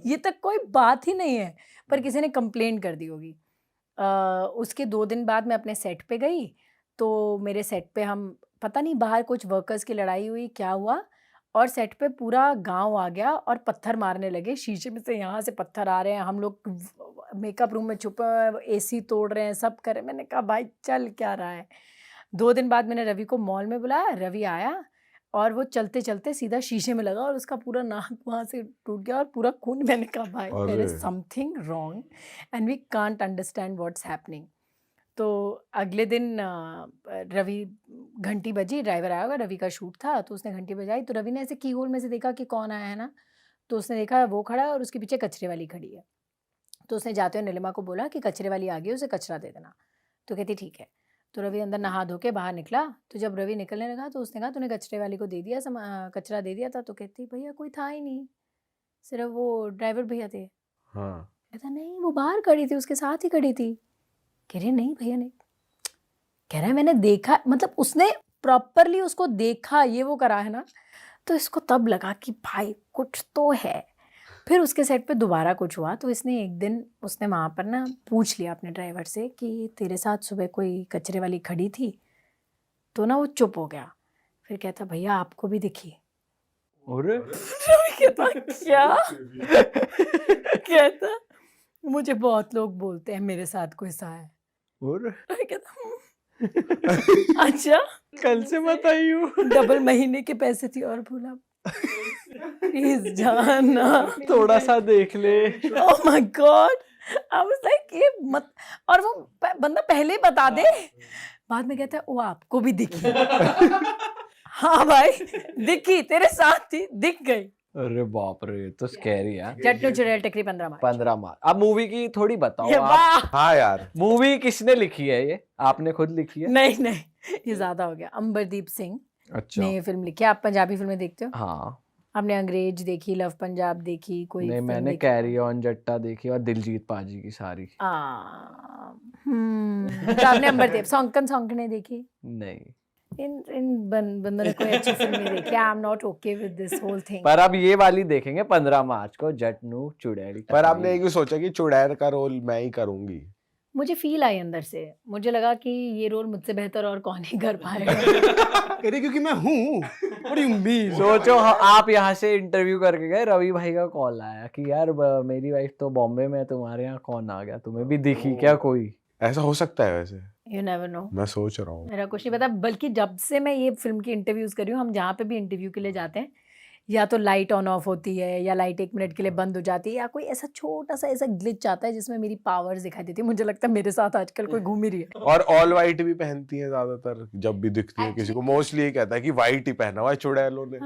ये तक कोई बात ही नहीं है, पर किसी ने कंप्लेंट कर दी होगी। उसके 2 दिन बाद मैं अपने सेट पे गई। तो मेरे सेट पे हम पता नहीं बाहर कुछ वर्कर्स की लड़ाई हुई, क्या हुआ, और सेट पे पूरा गांव आ गया और पत्थर मारने लगे। शीशे में से यहाँ से पत्थर आ रहे हैं, हम लोग मेकअप रूम में छुपे हुए एसी तोड़ रहे हैं, सब कर रहे हैं। मैंने कहा भाई चल क्या रहा है। 2 दिन बाद मैंने रवि को मॉल में बुलाया, रवि आया और वो चलते चलते सीधा शीशे में लगा और उसका पूरा नाक वहाँ से टूट गया और पूरा खून। मैंने कहा भाई देयर इज अरे something wrong and we can't understand what's happening. तो अगले दिन रवि, घंटी बजी, ड्राइवर आया होगा, रवि का शूट था, तो उसने घंटी बजाई। तो रवि ने ऐसे की होल में से देखा कि कौन आया है ना, तो उसने देखा वो खड़ा है और उसके पीछे कचरे वाली खड़ी है। तो उसने जाते हुए नीलिमा को बोला कि कचरे वाली आ गई, उसे कचरा दे देना। तो कहती ठीक है। तो रवि अंदर नहा धो के बाहर निकला। तो जब रवि निकलने लगा तो उसने कहा तूने कचरे वाली को दे दिया कचरा दे दिया था। तो कहती भैया कोई था ही नहीं, सिर्फ वो ड्राइवर भैया थे। हाँ कहता नहीं वो बाहर खड़ी थी, उसके साथ ही खड़ी थी। कह रहे नहीं भैया नहीं। कह रहा है मैंने देखा, मतलब उसने प्रॉपरली उसको देखा, ये वो करा है ना। तो इसको तब लगा कि भाई कुछ तो है। फिर उसके सेट पे दोबारा कुछ हुआ तो इसने एक दिन उसने वहाँ पर ना पूछ लिया अपने ड्राइवर से कि तेरे साथ सुबह कोई कचरे वाली खड़ी थी। तो ना वो चुप हो गया। फिर कहता भैया आपको भी दिखी। अरे कहता क्या? कहता मुझे बहुत लोग बोलते हैं मेरे साथ कोई सा है। और कहता अच्छा, कल से बताई हूँ। डबल महीने के पैसे थी और बोला प्लीज जाना, थोड़ा सा देख ले। Oh my God. I was like ये मत, और वो बंदा पहले ही बता दे, बाद में कहता है वो आपको भी दिखी। हाँ भाई दिखी, तेरे साथ थी, दिख गई। अरे बाप रे, तो स्कैरी है। जट्टू चुड़ैल टिकरी 15 मार्च। 15 मार्च। अब मूवी की थोड़ी बताओ ये आप। वाह। हाँ यार मूवी किसने लिखी है ये? आपने खुद लिखी है? नहीं नहीं, ये ज्यादा हो गया। अंबरदीप सिंह अच्छा। ने ये फिल्म लिखी है। आप पंजाबी फिल्में देखते हो? हाँ। आपने अंग्रेज देखी, लव पंजाब देखी, कोई नहीं, फिल्म मैंने देखी? कैरी ऑन जट्टा देखी और दिलजीत पाजी की सारी। तो आपने अंबरदीप सौंकने देखी? नहीं, इन बंदों ने कोई अच्छी फिल्म नहीं देखी। I am not okay with this whole thing. पर अब ये वाली देखेंगे 15 मार्च को, जट्टू चुड़ैल। पर आपने एक भी सोचा कि चुड़ैल का रोल मैं ही करूंगी? मुझे फील आई अंदर से, मुझे लगा कि ये रोल मुझसे बेहतर और कौन ही कर पाएगा। कह रही क्योंकि मैं हूँ। What do you mean? सोचो आप यहाँ से इंटरव्यू करके गए, रवि भाई का कॉल आया कि यार मेरी वाइफ तो बॉम्बे में है, तुम्हारे यहाँ कौन आ गया, तुम्हें भी दिखी क्या कोई? ऐसा हो सकता है वैसे? You never know. मैं सोच रहा हूँ। मेरा कुछ नहीं पता, बल्कि जब से मैं ये फिल्म की इंटरव्यूज कर रही हूँ, हम जहाँ पे भी इंटरव्यू के लिए जाते हैं, या तो लाइट ऑन ऑफ होती है या लाइट 1 मिनट के लिए बंद हो जाती है, या कोई ऐसा छोटा सा ऐसा ग्लिच आता है जिसमें मेरी पावर्स दिखाई देती है। मुझे लगता है मेरे साथ आजकल कोई घूम ही रही है। और ऑल वाइट भी पहनती है ज्यादातर, जब भी दिखती है किसी को मोस्टली ये कहता है कि वाइट ही पहना हुआ है चुड़ैलों ने।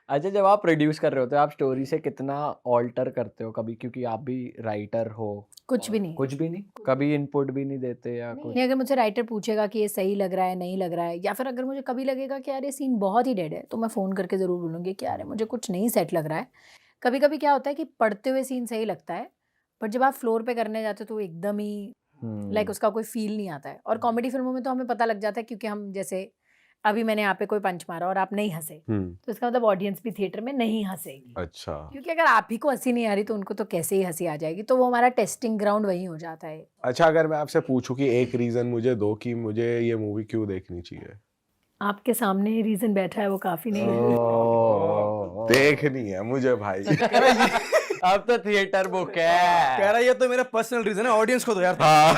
अच्छा, जब आप प्रोड्यूस कर रहे होते हो, आप स्टोरी से कितना ऑल्टर करते हो कभी? क्योंकि आप भी राइटर हो। कुछ भी नहीं, कुछ भी नहीं, कभी इनपुट भी नहीं देते या कुछ? नहीं। अगर मुझे राइटर पूछेगा कि ये सही लग रहा है, नहीं लग रहा है, या फिर अगर मुझे कभी लगेगा कि यार ये सीन बहुत ही डेड है, तो मैं फ़ोन करके ज़रूर बोलूँगी कि यार मुझे कुछ नहीं सेट लग रहा है। कभी कभी क्या होता है कि पढ़ते हुए सीन सही लगता है, बट जब आप फ्लोर पे करने जाते हो तो एकदम ही लाइक उसका कोई फील नहीं आता है। और कॉमेडी फिल्मों में तो हमें पता लग जाता है, क्योंकि हम जैसे अभी मैंने यहाँ पे कोई पंच मारा और आप नहीं हंसे, तो इसका मतलब ऑडियंस भी थिएटर में नहीं हंसेगी। अच्छा। क्योंकि अगर आप ही को हंसी नहीं आ रही तो उनको तो कैसे ही हंसी आ जाएगी। तो वो हमारा टेस्टिंग ग्राउंड वही हो जाता है। अच्छा, अगर मैं आपसे पूछूं कि एक रीजन मुझे दो कि मुझे ये मूवी क्यों देखनी चाहिए? आपके सामने रीजन बैठा है, वो काफी नहीं है। देखनी है मुझे भाई। अब तो थिएटर बुक है। कह रहा है ये तो मेरा पर्सनल रीजन है, ऑडियंस को दो यार। हाँ।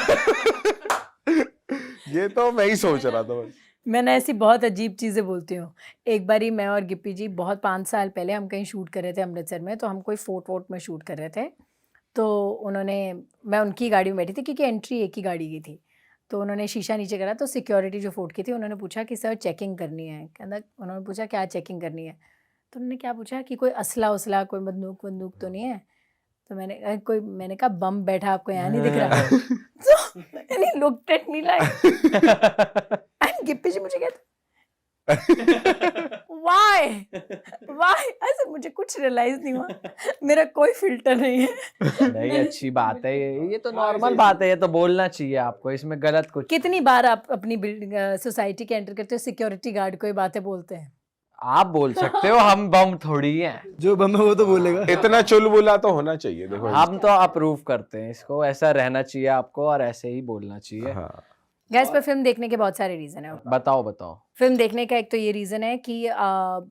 ये तो मैं ही सोच रहा था बस। मैं ना ऐसी बहुत अजीब चीज़ें बोलती हूँ। एक बारी मैं और गिप्पी जी बहुत 5 साल पहले हम कहीं शूट कर रहे थे अमृतसर में, तो हम कोई फोर्ट वोट में शूट कर रहे थे। तो उन्होंने, मैं उनकी गाड़ी में बैठी थी क्योंकि एंट्री एक ही गाड़ी की थी, तो उन्होंने शीशा नीचे करा, तो सिक्योरिटी जो फोर्ट की थी उन्होंने पूछा कि सर चेकिंग करनी है, कहना, उन्होंने पूछा क्या चेकिंग करनी है, तो उन्होंने क्या पूछा कि कोई असला उसला कोई बंदूक वंदूक तो नहीं है, तो मैंने कहा बम बैठा आपको यहाँ नहीं दिख रहा तो मैंने looked at me like and Gippy ji मुझे कहते वाई वाई, ऐसे मुझे कुछ रियलाइज नहीं हुआ, मेरा कोई फिल्टर नहीं है। नहीं, अच्छी बात है ये तो नॉर्मल बात है, ये तो बोलना चाहिए आपको, इसमें गलत कुछ। कितनी बार आप अपनी बिल्डिंग सोसाइटी के एंटर करते हो, सिक्योरिटी गार्ड को ये बातें बोलते हैं? आप बोल सकते हो, हम बम थोड़ी हैं। जो बम है वो तो बोलेगा। इतना चुलबुला तो होना चाहिए, देखो हम तो अप्रूव करते हैं इसको, ऐसा रहना चाहिए आपको और ऐसे ही बोलना चाहिए। हाँ। गैस पर फिल्म देखने के बहुत सारे रीज़न है। बताओ। फिल्म देखने का एक तो ये रीज़न है कि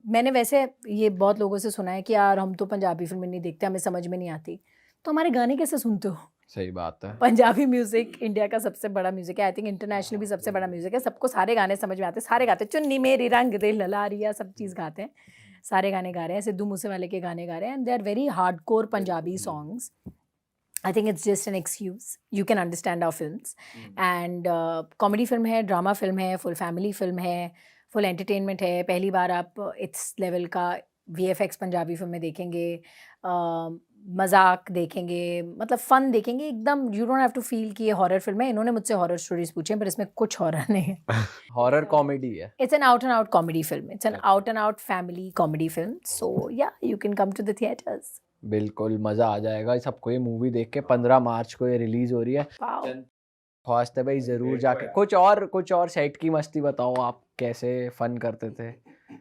मैंने वैसे ये बहुत लोगों से सुना है कि यार हम तो पंजाबी फिल्में नहीं देखते, हमें समझ में नहीं आती, तो हमारे गाने कैसे सुनते हो? सही बात है। पंजाबी म्यूजिक इंडिया का सबसे बड़ा म्यूजिक है, आई थिंक इंटरनेशनल भी सबसे बड़ा म्यूजिक है, सबको सारे गाने समझ में आते हैं, सारे गाते हैं, चुन्नी मेरी रंग दे ललारिया सब चीज़ गाते हैं, सारे गाने गा रहे हैं, सिद्धू मूसेवाले के गाने गा रहे हैं, and they are very hardcore Punjabi songs. I think it's just an excuse, you can understand our films, and comedy film है, ड्रामा फिल्म है, फुल फैमिली फिल्म है, फुल एंटरटेनमेंट है। पहली बार आप इस लेवल का VFX पंजाबी फिल्म में देखेंगे, मजाक देखेंगे, मतलब फन देखेंगे एकदम, you don't have to feel कि ये हॉरर फिल्म है। इन्होंने मुझसे हॉरर स्टोरीज पूछे हैं पर इसमें कुछ हॉरर नहीं है। हॉरर कॉमेडी है। It's an out and out comedy film, it's an out and out family comedy film, so yeah you can come to the theatres. बिल्कुल मजा आ जाएगा सबको ये मूवी देख के। 15 मार्च को ये रिलीज हो रही है। ख्वास्त है भाई जरूर जाके। कुछ और सेट की मस्ती बताओ, आप कैसे फन करते थे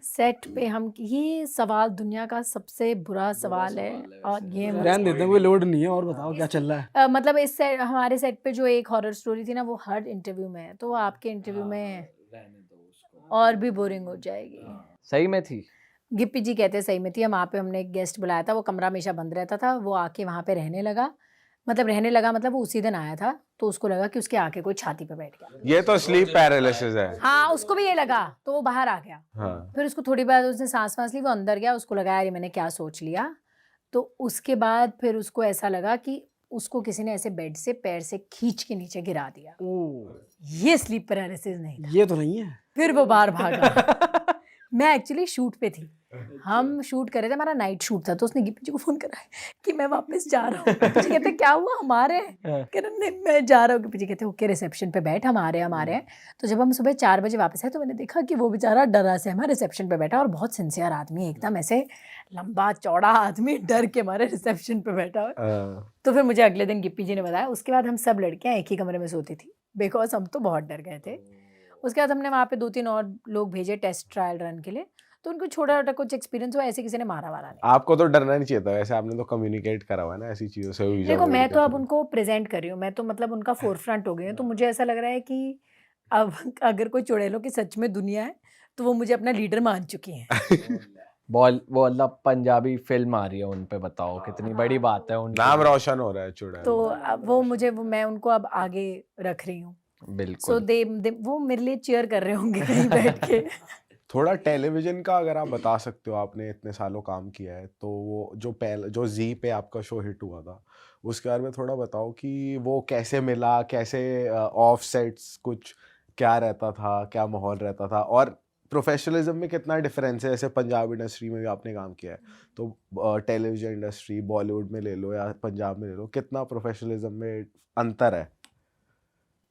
सेट पे? हम, ये सवाल दुनिया का सबसे बुरा सवाल है और ये रहने देते हैं, कोई लोड नहीं है। और बताओ क्या चल रहा है? मतलब इस सेट, हमारे सेट पे जो एक हॉरर स्टोरी थी ना, वो हर इंटरव्यू में है, तो वो आपके इंटरव्यू में और भी बोरिंग हो जाएगी। सही में थी? गिप्पी जी कहते सही में थी। हम वहाँ पे, हमने एक गेस्ट बुलाया था, वो कमरा हमेशा बंद रहता था, वो आके वहाँ पे रहने लगा, मतलब वो उसी दिन आया था, तो उसको लगा कि उसके आके कोई छाती पे बैठ गया। ये तो स्लीप पैरालिसिस है। हाँ, उसको भी ये लगा, तो वो बाहर आ गया। हाँ। फिर उसको थोड़ी बार उसने सांस ली, वो अंदर गया, उसको लगा यार ये मैंने क्या सोच लिया, तो उसके बाद फिर उसको ऐसा लगा कि उसको किसी ने ऐसे बेड से पैर से खींच के नीचे गिरा दिया। ये स्लीप पैरालिसिस नहीं था, ये तो नहीं है। फिर वो बाहर भागा। मैं एक्चुअली शूट पे थी, हम शूट कर रहे थे, हमारा नाइट शूट था, तो उसने गिप्पी जी को फोन करा कि मैं वापस जा रहा हूँ। गिप्पी जी कहते क्या हुआ, हमारे कह रहे नहीं मैं जा रहा हूँ। गिप्पी जी कहते ओके रिसेप्शन पे बैठ, हमारे हैं। तो जब हम सुबह 4 बजे वापस आए तो मैंने देखा कि वो बेचारा डरा से हमारे रिसेप्शन पे बैठा, और बहुत सिंसियर आदमी, एकदम ऐसे लंबा चौड़ा आदमी, डर के हमारे रिसेप्शन पे बैठा हुआ। तो फिर मुझे अगले दिन गिप्पी जी ने बताया, उसके बाद हम सब लड़कियाँ एक ही कमरे में सोती थी, बिकॉज हम तो बहुत डर गए थे। उसके बाद हमने वहाँ पे 2-3 और लोग भेजे टेस्ट ट्रायल रन के लिए, तो उनको छोटा छोटा कुछ एक्सपीरियंस हुआ, ऐसे किसी ने मारा वाला नहीं। आपको तो डरना नहीं चाहिए था वैसे, आपने तो कम्युनिकेट करा हुआ है ना ऐसी चीजों से। देखो मैं तो अब उनको प्रेजेंट कर रही हूँ, मैं तो मतलब उनका फोरफ्रंट हो गई हूँ, तो मुझे ऐसा लग रहा है कि अब अगर कोई चुड़ैलों की सच में दुनिया है तो वो मुझे अपना लीडर मान चुकी हैं। वो अल्लाह पंजाबी फिल्म आ रही है, उन पे बताओ कितनी बड़ी बात है। उनकी नाम रोशन हो रहा है चुड़ैल। तो अब वो मैं उनको अब आगे रख रही हूँ। बिल्कुल। सो वो मेरे लिए चीयर कर रहे होंगे कहीं बैठ के। थोड़ा टेलीविजन का अगर आप बता सकते हो, आपने इतने सालों काम किया है, तो वो जो जी पे आपका शो हिट हुआ था, उसके बारे में थोड़ा बताओ कि वो कैसे मिला, कैसे ऑफ सेट्स कुछ क्या रहता था, क्या माहौल रहता था, और प्रोफेशनलिज्म में कितना डिफरेंस है। जैसे पंजाब इंडस्ट्री में भी आपने काम किया है, तो टेलीविजन इंडस्ट्री बॉलीवुड में ले लो या पंजाब में ले लो, कितना प्रोफेशनलिज्म में अंतर है?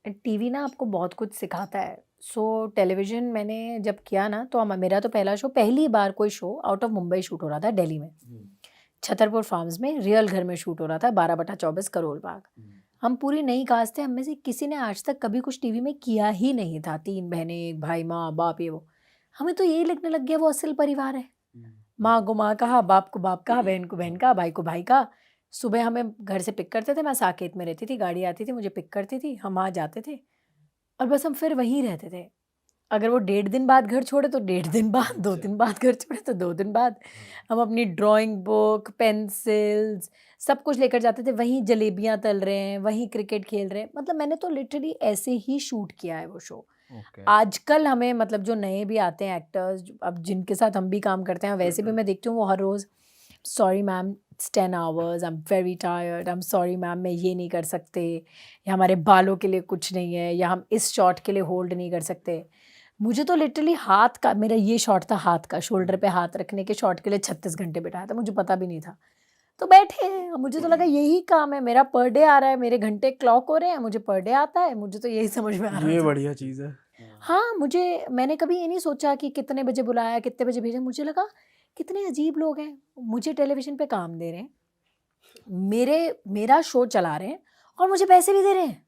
टीवी ना आपको बहुत कुछ सिखाता है। सो टेलीविज़न मैंने जब किया ना, तो मेरा तो पहला शो, पहली बार कोई show out of Mumbai shoot हो रहा था दिल्ली में, छतरपुर फार्म्स में रियल घर में शूट हो रहा था, 12/24 करोल बाग। हम पूरी नई कास्ट थे, हम में से किसी ने आज तक कभी कुछ टीवी में किया ही नहीं था। 3 बहनें, 1 भाई, माँ बाप, ये वो। हमें तो यही लगने लग गया वो असल परिवार है। माँ को माँ कहा, बाप को बाप कहा, बहन को बहन कहा, भाई को भाई कहा। सुबह हमें घर से पिक करते थे, मैं साकेत में रहती थी, गाड़ी आती थी मुझे पिक करती थी, हम वहाँ जाते थे और बस हम फिर वहीं रहते थे। अगर वो 1.5 दिन बाद घर छोड़े तो 1.5 दिन बाद, 2 दिन बाद घर छोड़े तो 2 दिन बाद। हम अपनी ड्राइंग बुक, पेंसिल्स सब कुछ लेकर जाते थे, वहीं जलेबियाँ तल रहे हैं, वहीं क्रिकेट खेल रहे हैं। मतलब मैंने तो लिटरली ऐसे ही शूट किया है वो शो। आजकल हमें मतलब जो नए भी आते हैं एक्टर्स, अब जिनके साथ हम भी काम करते हैं, वैसे भी मैं देखती हूँ वो हर रोज़ sorry ma'am it's 10 hours, I am very tired, I am sorry ma'am मैं ये नहीं कर सकते, या हमारे बालों के लिए कुछ नहीं है, या हम इस शॉट के लिए होल्ड नहीं कर सकते। मुझे तो लिटरली हाथ का, मेरा ये शॉट था हाथ का, शोल्डर पे हाथ रखने के शॉट के लिए 36 घंटे बिठाया था, मुझे पता भी नहीं था। तो बैठे हैं, मुझे तो लगा यही काम है मेरा, पर डे आ रहा है, मेरे घंटे क्लॉक हो रहे हैं, मुझे पर डे आता है, मुझे तो यही समझ में आ रहा ये था। बढ़िया चीज़ है। हाँ, मैंने कभी ये नहीं सोचा कि कितने बजे बुलाया, कितने बजे भेजा। मुझे लगा कितने अजीब लोग हैं, मुझे टेलीविज़न पे काम दे रहे हैं, मेरा शो चला रहे हैं और मुझे पैसे भी दे रहे हैं।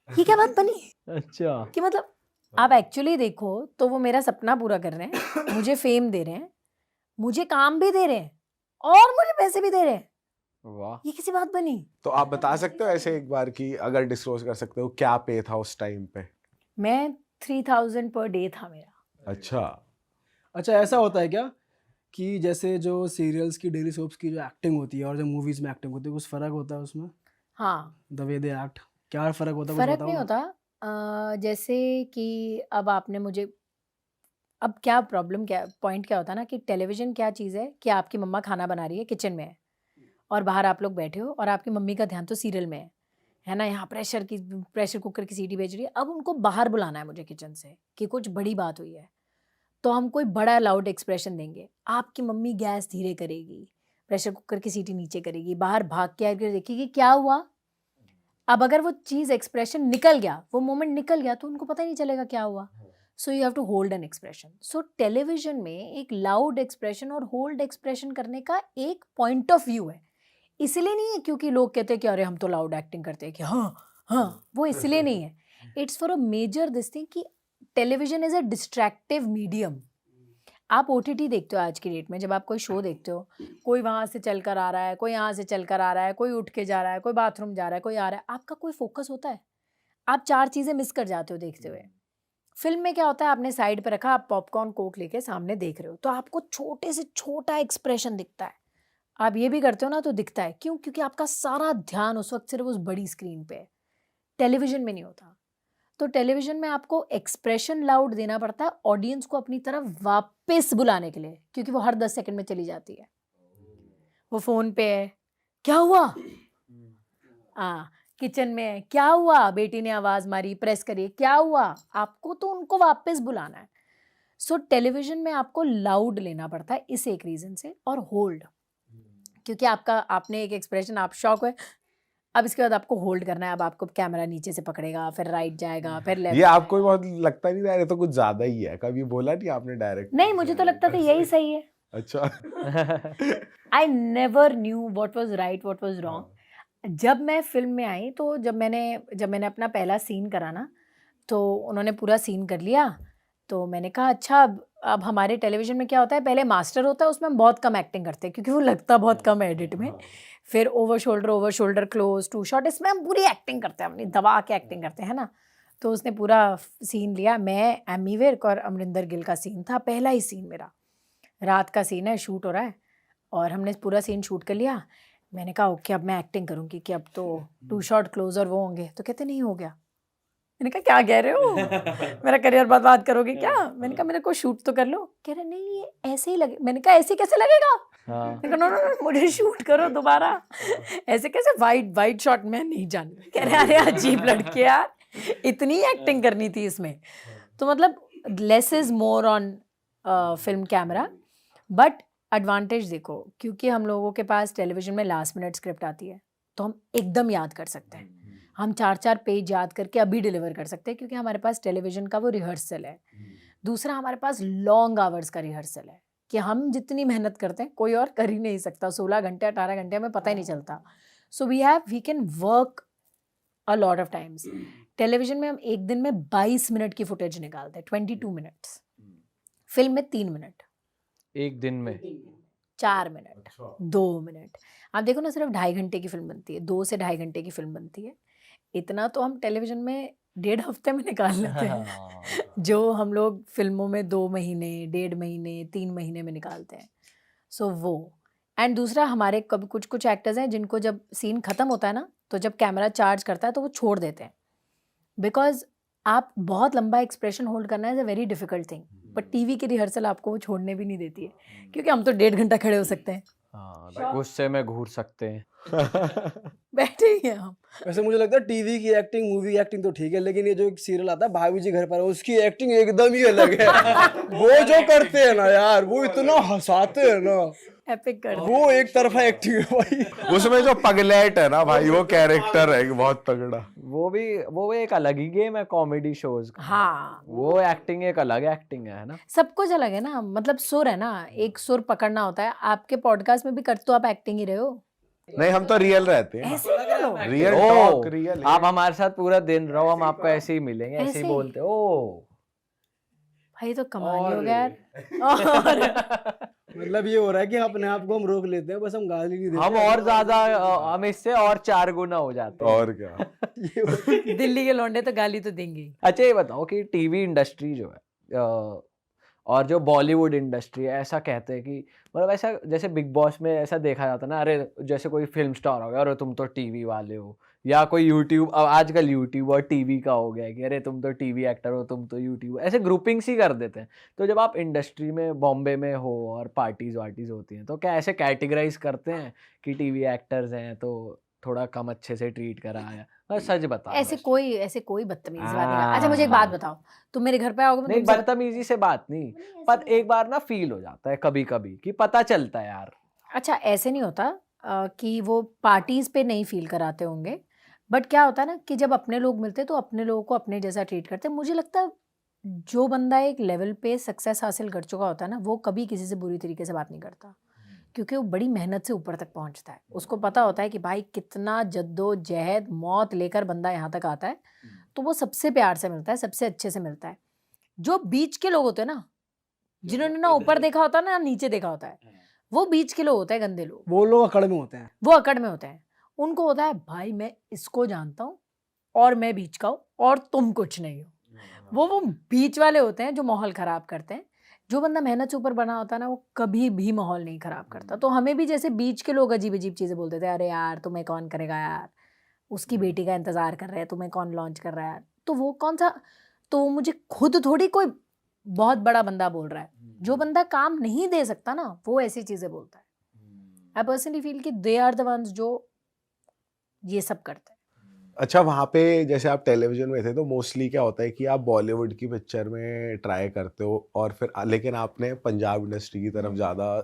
ये क्या बात बनी अच्छा। कि मतलब आप एक्चुअली देखो तो वो मेरा सपना पूरा कर रहे हैं, मुझे फेम दे रहे हैं, मुझे काम भी दे रहे हैं और मुझे पैसे भी दे रहे हैं। वाह। ये कैसी बात बनी? तो आप बता सकते हो ऐसे एक बार कि अगर डिस्क्लोज कर सकते हो क्या पे था उस टाइम पे? मैं 3000 पर डे था मेरा। अच्छा। अच्छा, ऐसा होता है क्या कि जैसे जो सीरियल्स की, डेली सोप्स की जो एक्टिंग होती है और जो मूवीज़ में एक्टिंग होती है, कुछ फ़र्क होता है उसमें? हाँ, द वे दे एक्ट, क्या फ़र्क होता है, कुछ फ़र्क नहीं बताओ ना? होता। जैसे कि अब आपने मुझे, अब क्या प्रॉब्लम, क्या पॉइंट क्या होता है ना कि टेलीविज़न क्या चीज़ है कि आपकी मम्मा खाना बना रही है, किचन में है और बाहर आप लोग बैठे हो और आपकी मम्मी का ध्यान तो सीरियल में है ना? यहाँ प्रेशर कुकर की सीटी बज रही है। अब उनको बाहर बुलाना है मुझे किचन से कि कुछ बड़ी बात हुई है, तो हम कोई बड़ा लाउड एक्सप्रेशन देंगे। आपकी मम्मी गैस धीरे करेगी, प्रेशर कुकर की सीटी नीचे करेगी, बाहर भाग के आकर देखेगी क्या हुआ। अब अगर वो चीज़ एक्सप्रेशन निकल गया, वो मोमेंट निकल गया, तो उनको पता ही नहीं चलेगा क्या हुआ। So you have to hold an expression. So television में एक लाउड एक्सप्रेशन और होल्ड एक्सप्रेशन करने का एक पॉइंट ऑफ व्यू है। इसलिए नहीं है क्योंकि लोग कहते हैं कि अरे हम तो लाउड एक्टिंग करते हैं कि हाँ हाँ, वो इसलिए नहीं है। It's for a major this thing कि television is a distractive medium. आप ओटीटी देखते हो आज की डेट में, जब आप कोई शो देखते हो, कोई वहाँ से चल कर आ रहा है, कोई यहाँ से चल कर आ रहा है, कोई उठ के जा रहा है, कोई बाथरूम जा रहा है, कोई आ रहा है, आपका कोई फोकस होता है? आप 4 चीज़ें मिस कर जाते हो देखते हुए। फ़िल्म में क्या होता है, आपने साइड पे रखा, आप पॉपकॉर्न, कोक लेके सामने देख रहे हो, तो आपको छोटे से छोटा एक्सप्रेशन दिखता है। आप ये भी करते हो ना तो दिखता है। क्यों? क्योंकि आपका सारा ध्यान उस वक़्त सिर्फ़ उस बड़ी स्क्रीन पे है। टेलीविज़न में नहीं होता। तो टेलीविज़न में आपको एक्सप्रेशन लाउड देना पड़ता है ऑडियंस को अपनी तरफ वापस बुलाने के लिए, क्योंकि वो हर 10 सेकंड में चली जाती है। वो फ़ोन पे है, क्या हुआ? किचन में है, क्या हुआ? बेटी ने आवाज़ मारी, प्रेस करिए, क्या हुआ? आपको तो उनको वापस बुलाना है। सो टेलीविज़न में आपको लाउड लेना पड़ता है इस एक रीज़न से, और होल्ड, क्योंकि आपने एक एक्सप्रेशन, आप शॉक हुए, अब इसके बाद आपको होल्ड करना है। अब आपको कैमरा नीचे से पकड़ेगा, फिर राइट जाएगा, फिर लेफ्ट। ये आपको भी बहुत लगता नहीं था ये तो कुछ ज्यादा ही है? कभी बोला नहीं आपने डायरेक्ट? नहीं, मुझे तो लगता था यही सही है। अच्छा। I never knew what was right, what was wrong. जब मैं फ़िल्म में आई, तो जब मैंने अपना पहला सीन करा ना, तो उन्होंने पूरा सीन कर लिया। तो मैंने कहा अच्छा, अब हमारे टेलीविज़न में क्या होता है, पहले मास्टर होता है, उसमें हम बहुत कम एक्टिंग करते हैं क्योंकि वो लगता बहुत कम है एडिट में। फिर over shoulder, close, two shot, इसमें हम पूरी एक्टिंग करते हैं, अपनी दबा के एक्टिंग करते हैं ना। तो उसने पूरा सीन लिया, मैं, एमी विर्क और अमरिंदर गिल का सीन था, पहला ही सीन मेरा। रात का सीन है, शूट हो रहा है और हमने पूरा सीन शूट कर लिया। मैंने कहा ओके, अब मैं एक्टिंग करूँगी कि अब तो टू शॉट, क्लोज और वो होंगे। तो कहते नहीं हो गया। मैंने कहा क्या कह रहे हो, मेरा करियर बर्बाद करोगे क्या? मैंने कहा मेरे को शूट तो कर लो। कह रहे नहीं, ये ऐसे ही लगे। मैंने कहा ऐसे कैसे लगेगा? हाँ। मैंने कहा नो नो नो, मुझे शूट करो दोबारा। ऐसे कैसे? वाइड शॉट में नहीं जानती। कह रहे अरे अजीब लड़के यार, इतनी एक्टिंग करनी थी इसमें। तो मतलब less is more on film camera. But advantage देखो, क्योंकि हम लोगों के पास टेलीविजन में लास्ट मिनट स्क्रिप्ट आती है, तो हम एकदम याद कर सकते हैं। हम 4-4 पेज याद करके अभी डिलीवर कर सकते हैं, क्योंकि हमारे पास टेलीविजन का वो रिहर्सल है। दूसरा, हमारे पास लॉन्ग आवर्स का रिहर्सल है कि हम जितनी मेहनत करते हैं कोई और कर ही नहीं सकता। 16 घंटे 18 घंटे में पता ही नहीं चलता। So we can work a lot of times. Television में हम एक दिन में 22 मिनट की फुटेज निकालते हैं, 22 मिनट्स। फिल्म में 3 मिनट, एक दिन में 4 मिनट, 2 मिनट। आप देखो ना, सिर्फ 2.5 घंटे की फिल्म बनती है, 2 से 2.5 घंटे की फिल्म बनती है। इतना तो हम टेलीविजन में 1.5 हफ्ते में निकाल लेते हैं जो हम लोग फिल्मों में 2 महीने, 1.5 महीने, 3 महीने में निकालते हैं। सो वो, एंड दूसरा, हमारे कभी कुछ एक्टर्स हैं जिनको जब सीन खत्म होता है ना, तो जब कैमरा चार्ज करता है तो वो छोड़ देते हैं, बिकॉज आप बहुत लंबा एक्सप्रेशन होल्ड करना is a very difficult thing. But TV की रिहर्सल आपको वो छोड़ने भी नहीं देती है, क्योंकि हम तो 1.5 घंटा खड़े हो सकते हैं। हाँ, गुस्से में घूर सकते हैं। बैठे ही हैं हम। वैसे मुझे लगता है टीवी की एक्टिंग, मूवी एक्टिंग तो ठीक है, लेकिन ये जो एक सीरियल आता है भाभी जी घर पर, उसकी एक्टिंग एकदम ही अलग है। वो जो करते हैं ना यार, वो इतना हंसाते हैं ना, एपिक कर वो एक तरफा एक्टिंग है भाई। उसमें जो पगलेट है ना भाई, वो कैरेक्टर है बहुत तगड़ा। वो एक अलग ही गेम है कॉमेडी शोज का। हाँ, वो एक्टिंग एक अलग एक्टिंग है ना। सब कुछ अलग है ना, मतलब सुर है ना, एक सुर पकड़ना होता है। आपके पॉडकास्ट में भी कर तो आप एक्टिंग ही रहे हो। नहीं, हम तो रियल रहते हैं, ऐसे नहीं करो। रियल ओ, टॉक, रियल। आप हमारे साथ पूरा दिन रहो, हम आपको ऐसे ही मिलेंगे, ऐसे ऐसे ही ही? बोलते ओ। भाई तो कमाल ही हो गया यार। और मतलब ये हो रहा है कि अपने आप को हम रोक लेते हैं, बस हम गाली नहीं देते। हम और ज्यादा हम इससे और 4 गुना हो जाते हैं। और क्या। दिल्ली के लौंडे तो गाली तो देंगे ही। अच्छा ये बताओ कि टीवी इंडस्ट्री जो है और जो बॉलीवुड इंडस्ट्री है, ऐसा कहते हैं कि मतलब ऐसा जैसे बिग बॉस में ऐसा देखा जाता है ना, अरे जैसे कोई फिल्म स्टार हो गया, अरे तुम तो टीवी वाले हो, या कोई यूट्यूब, अब आजकल यूट्यूब और टीवी का हो गया है कि अरे तुम तो टीवी एक्टर हो, तुम तो यूट्यूब, ऐसे ग्रुपिंग्स ही कर देते हैं। तो जब आप इंडस्ट्री में बॉम्बे में हो और पार्टीज वार्टीज होती हैं, तो क्या ऐसे कैटेगराइज करते हैं कि टीवी एक्टर्स हैं तो थोड़ा कम अच्छे से ट्रीट करा है? बस सच बताओ। ऐसे कोई बदतमीज बात नहीं। अच्छा मुझे एक बात बताओ, तुम मेरे घर पे आओगे, मैं नहीं, तुमसे बदतमीजी से बात नहीं, पर एक बार ना फील हो जाता है कभी कभी कि पता चलता है यार। अच्छा ऐसे नहीं होता कि वो पार्टीज पे नहीं फील कराते होंगे, बट क्या होता है ना कि जब अपने लोग मिलते हैं तो अपने लोगों को अपने जैसा ट्रीट करते हैं। मुझे लगता है जो बंदा एक लेवल पे सक्सेस हासिल कर चुका होता है ना, वो कभी किसी से बुरी तरीके से बात नहीं करता, क्योंकि वो बड़ी मेहनत से ऊपर तक पहुंचता है। उसको पता होता है कि भाई कितना जद्दोजहद मौत लेकर बंदा यहाँ तक आता है, तो वो सबसे प्यार से मिलता है, सबसे अच्छे से मिलता है। जो बीच के लोग होते हैं ना, जिन्होंने ना ऊपर देखा होता है ना नीचे देखा होता है, वो बीच के लोग होते हैं, गंदे लोग। वो लोग अकड़ में होते हैं। वो अकड़ में होते हैं। उनको होता है भाई मैं इसको जानता हूँ और मैं बीच का हूँ और तुम कुछ नहीं हो। वो बीच वाले होते हैं जो माहौल खराब करते हैं। जो बंदा मेहनत से ऊपर बना होता है ना, वो कभी भी माहौल नहीं खराब करता। तो हमें भी जैसे बीच के लोग अजीब अजीब चीज़ें बोलते थे, अरे यार तुम्हें कौन करेगा यार, उसकी बेटी का इंतज़ार कर रहे हैं, तुम्हें कौन लॉन्च कर रहा है यार। तो वो कौन सा, तो वो मुझे खुद थोड़ी कोई बहुत बड़ा बंदा बोल रहा है। जो बंदा काम नहीं दे सकता ना, वो ऐसी चीज़ें बोलता है। आई पर्सनली फील कि दे आर द वंस जो ये सब करते हैं। अच्छा, वहाँ पे जैसे आप टेलीविजन में थे तो मोस्टली क्या होता है कि आप बॉलीवुड की पिक्चर में ट्राई करते हो, और फिर लेकिन आपने पंजाब इंडस्ट्री की तरफ ज़्यादा,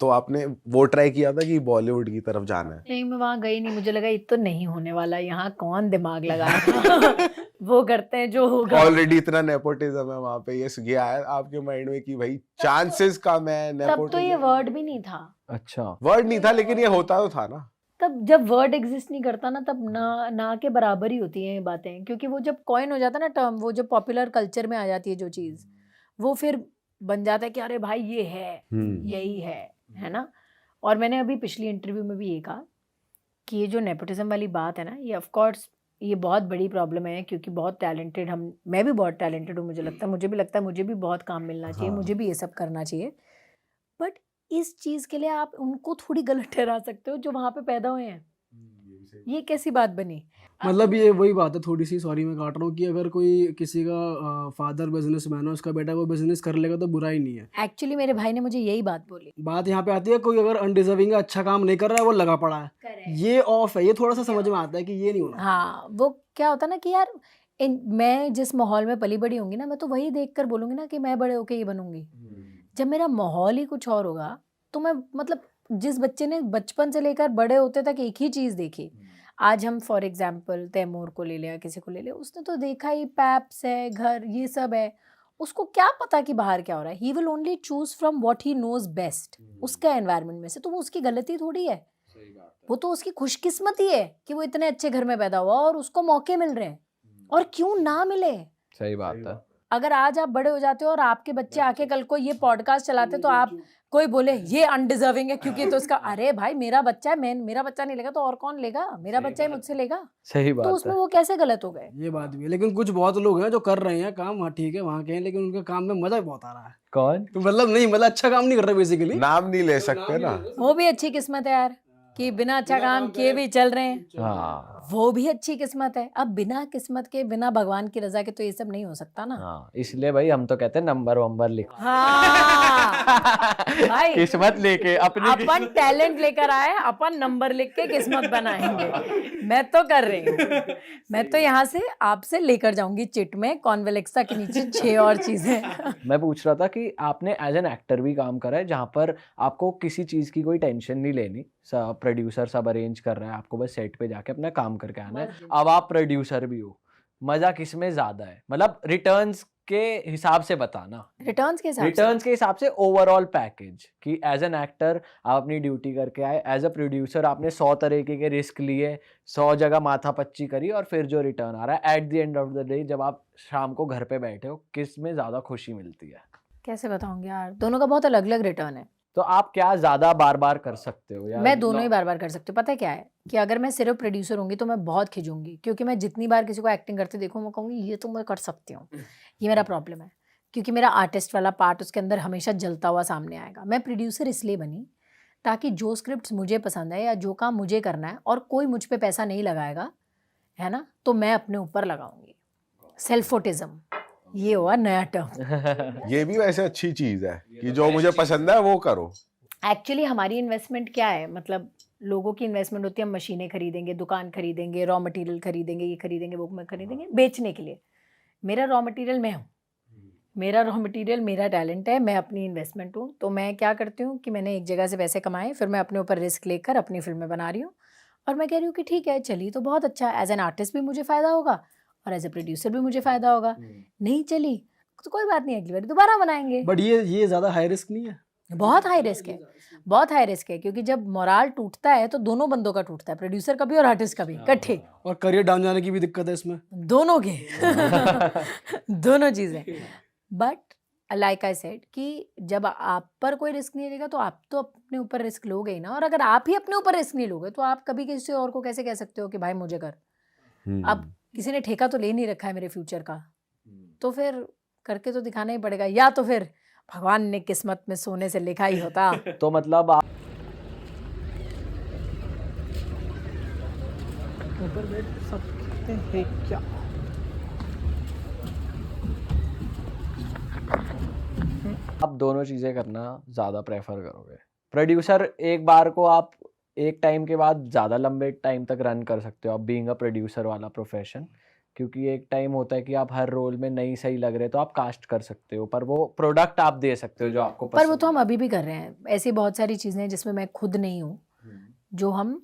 तो आपने वो ट्राई किया था कि बॉलीवुड की तरफ जाना है? नहीं, मैं वहाँ गई नहीं। मुझे लगा ये तो नहीं होने वाला, यहाँ कौन दिमाग लगाएगा। वो करते हैं जो होगा। ऑलरेडी इतना नेपोटिज्म है वहाँ पे, ये आया आपके माइंड में कि भाई चांसेस कम है तब तो ये नेपोटिज्म? वर्ड भी नहीं था। अच्छा, वर्ड नहीं था, लेकिन ये होता तो था ना। तब जब वर्ड एग्जिस्ट नहीं करता ना, तब ना के बराबर ही होती हैं ये बातें, क्योंकि वो जब कॉइन हो जाता है ना टर्म, वो जब पॉपुलर कल्चर में आ जाती है जो चीज़, वो फिर बन जाता है कि अरे भाई ये है, यही है ना। और मैंने अभी पिछली इंटरव्यू में भी ये कहा कि ये जो नेपोटिज्म वाली बात है ना, ये ऑफ कोर्स ये बहुत बड़ी प्रॉब्लम है, क्योंकि बहुत टैलेंटेड मैं भी बहुत टैलेंटेड हूँ, मुझे लगता है, मुझे भी बहुत काम मिलना चाहिए, मुझे भी ये सब करना चाहिए। बट इस चीज़ के लिए आप उनको थोड़ी गलत ठहरा सकते हो जो वहाँ पे पैदा हुए हैं। ये कैसी बात बनी? मतलब ये वही बात है, थोड़ी सी सॉरी मैं काट रहा हूँ, कि अगर कोई किसी का फादर बिजनेसमैन है, उसका बेटा वो बिजनेस कर लेगा तो बुरा ही नहीं है। एक्चुअली मेरे भाई ने मुझे यही बात बोली। बात यहाँ पे आती है, कोई अगर अनडिजर्विंग अच्छा काम नहीं कर रहा है, वो लगा पड़ा है, ये ऑफ है, ये थोड़ा सा समझ में आता है कि ये नहीं होना। हाँ, वो क्या होता है ना कि यार मैं जिस माहौल में पली बड़ी होंगी ना, मैं तो वही देख कर बोलूँगी ना कि मैं बड़े होके ये बनूंगी। जब मेरा माहौल ही कुछ और होगा तो मैं, मतलब जिस बच्चे ने बचपन से लेकर बड़े होते तक एक ही चीज़ देखी, आज हम फॉर एग्जाम्पल तैमूर को ले लिया, किसी को ले लिया, उसने तो देखा ही पैप्स है, घर, ये सब है, उसको क्या पता कि बाहर क्या हो रहा है। He will only choose from what he knows best, उसका एनवायरनमेंट में से। तो वो उसकी गलती थोड़ी है, वो तो उसकी खुशकिस्मती है कि वो इतने अच्छे घर में पैदा हुआ और उसको मौके मिल रहे हैं, और क्यों ना मिले। सही बात है। अगर आज आप बड़े हो जाते हो और आपके बच्चे आके कल को ये पॉडकास्ट चलाते, तो आप कोई बोले ये अनडिजर्विंग है क्योंकि तो इसका, अरे भाई मेरा बच्चा है, मेरा बच्चा नहीं लेगा तो और कौन लेगा? मेरा बच्चा ही मुझसे लेगा। सही तो बात उसमें है। वो कैसे गलत हो गए? ये बात भी है, लेकिन कुछ बहुत लोग हैं जो कर रहे हैं काम, हाँ ठीक है वहाँ के हैं, लेकिन उनके काम में मजा बहुत आ रहा है। कौन? तो मतलब नहीं, मतलब अच्छा काम नहीं कर रहे बेसिकली। नाम नहीं ले सकते ना। वो भी अच्छी किस्मत है यार। कि बिना अच्छा काम किए भी चल रहे हैं, हाँ वो भी अच्छी किस्मत है। अब बिना किस्मत के, बिना भगवान की रजा के तो ये सब नहीं हो सकता ना। हाँ, इसलिए भाई हम तो कहते हैं नंबर वंबर लिखो। हाँ भाई, किस्मत लेके अपनी अपन टैलेंट लेकर आए, अपन नंबर लिख के किस्मत बनाएंगे। मैं तो कर रही हूँ, मैं तो यहाँ से आपसे लेकर जाऊंगी चिट में कॉन्वेलेक्सा के नीचे 6 और चीजें। मैं पूछ रहा था कि आपने एज एन एक्टर भी काम करा है जहाँ पर आपको किसी चीज़ की कोई टेंशन नहीं लेनी, प्रोड्यूसर सब अरेंज कर रहा है, आपको बस सेट पे जाके अपना काम करके आना है। अब आप प्रोड्यूसर भी हो, मजा किस में ज्यादा है? मतलब रिटर्न्स के हिसाब से बताना, रिटर्न्स के हिसाब से। रिटर्न्स के हिसाब से ओवरऑल पैकेज, कि एज एन एक्टर आप अपनी ड्यूटी करके आए, एज अ प्रोड्यूसर आपने 100 तरीके के रिस्क लिए, 100 जगह माथा पच्ची करी, और फिर जो रिटर्न आ रहा है at the end of the day, जब आप शाम को घर पे बैठे हो, किस में ज्यादा खुशी मिलती है? कैसे बताऊंगी यार, दोनों का बहुत अलग अलग रिटर्न है। तो आप क्या ज्यादा बार बार कर सकते हो या मैं दोनों ही बार बार कर सकती हूँ। पता है क्या है कि अगर मैं सिर्फ प्रोड्यूसर होंगी तो मैं बहुत खिंचूंगी, क्योंकि मैं जितनी बार किसी को एक्टिंग करते देखूँ मैं कहूँगी ये तो मैं कर सकती हूँ। ये मेरा प्रॉब्लम है, क्योंकि मेरा आर्टिस्ट वाला पार्ट उसके अंदर हमेशा जलता हुआ सामने आएगा। मैं प्रोड्यूसर इसलिए बनी ताकि जो स्क्रिप्ट मुझे पसंद है या जो काम मुझे करना है और कोई मुझ पर पैसा नहीं लगाएगा, है ना, तो मैं अपने ऊपर लगाऊंगी। सेल्फोटिज्म, ये हुआ नया टर्म। ये भी वैसे अच्छी चीज है कि जो मुझे पसंद है वो करो। एक्चुअली हमारी इन्वेस्टमेंट क्या है, मतलब लोगों की इन्वेस्टमेंट होती है, हम मशीनें खरीदेंगे, दुकान खरीदेंगे, रॉ मटेरियल खरीदेंगे, ये खरीदेंगे, वो खरीदेंगे बेचने के लिए। मेरा रॉ मटेरियल मैं हूँ, मेरा रॉ मटेरियल मेरा टैलेंट है, मैं अपनी इन्वेस्टमेंट हूँ। तो मैं क्या करती हूँ कि मैंने एक जगह से पैसे कमाए, फिर मैं अपने ऊपर रिस्क लेकर अपनी फिल्में बना रही हूँ, और मैं कह रही हूँ कि ठीक है, चली तो बहुत अच्छा, एज एन आर्टिस्ट भी मुझे फ़ायदा होगा और एज ए प्रोड्यूसर भी मुझे फ़ायदा होगा। नहीं चली तो कोई बात नहीं, अगली बार दोबारा बनाएंगे। बट ये ज्यादा हाई रिस्क नहीं है? बहुत हाई रिस्क है, बहुत हाई रिस्क है, क्योंकि जब मोराल टूटता है तो दोनों बंदों का टूटता है, प्रोड्यूसर का भी और आर्टिस्ट का भी इकट्ठे, और करियर डाउन जाने की भी दिक्कत है इसमें, दोनों के। दोनों चीज़ें। बट लाइक आई सेड कि जब आप पर कोई रिस्क नहीं लेगा तो आप तो अपने ऊपर रिस्क लोगे ही ना, और अगर आप ही अपने ऊपर रिस्क नहीं लोगे तो आप कभी किसी और को कैसे कह सकते हो कि भाई मुझे कर। अब किसी ने ठेका तो ले नहीं रखा है मेरे फ्यूचर का, तो फिर करके तो दिखाना ही पड़ेगा, या तो फिर भगवान ने किस्मत में सोने से लिखा ही होता। तो मतलब आप ऊपर बैठ सकते हैं क्या? आप दोनों चीजें करना ज्यादा प्रेफर करोगे? प्रोड्यूसर एक बार को आप एक टाइम के बाद ज्यादा लंबे टाइम तक रन कर सकते हो आप बीइंग अ प्रोड्यूसर वाला प्रोफेशन, क्योंकि एक टाइम होता है कि आप हर रोल में नहीं सही लग रहे तो आप कास्ट कर सकते हो, पर वो प्रोडक्ट आप दे सकते हो जो आपको पर वो पसंद तो हम अभी भी कर रहे हैं। ऐसी बहुत सारी चीज़ें हैं जिसमें मैं खुद नहीं हूँ, जो हम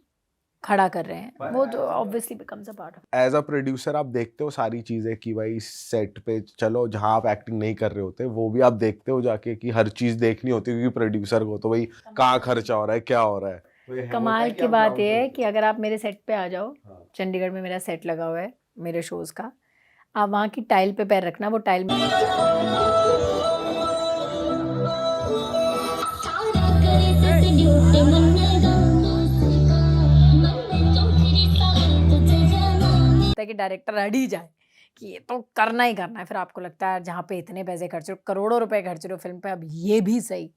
खड़ा कर रहे हैं, वो तो obviously becomes a part of. As a producer आप देखते हो सारी चीजें कि भाई सेट पे चलो जहाँ आप एक्टिंग नहीं कर रहे होते वो भी आप देखते हो जाके, कि हर चीज देखनी होती है, क्योंकि प्रोड्यूसर को तो भाई कहाँ खर्चा हो रहा है, क्या हो रहा है। कमाल की बात यह है कि अगर आप मेरे सेट पे आ जाओ, चंडीगढ़ में मेरा सेट लगा हुआ है मेरे शोज़ का, आप वहाँ की टाइल पे पैर रखना, वो टाइल में कि डायरेक्टर अड़ ही जाए कि ये तो करना ही करना है। फिर आपको लगता है जहाँ पे इतने पैसे खर्च रहे हो, करोड़ों रुपए खर्च रहे हो फिल्म पे, अब ये भी सही,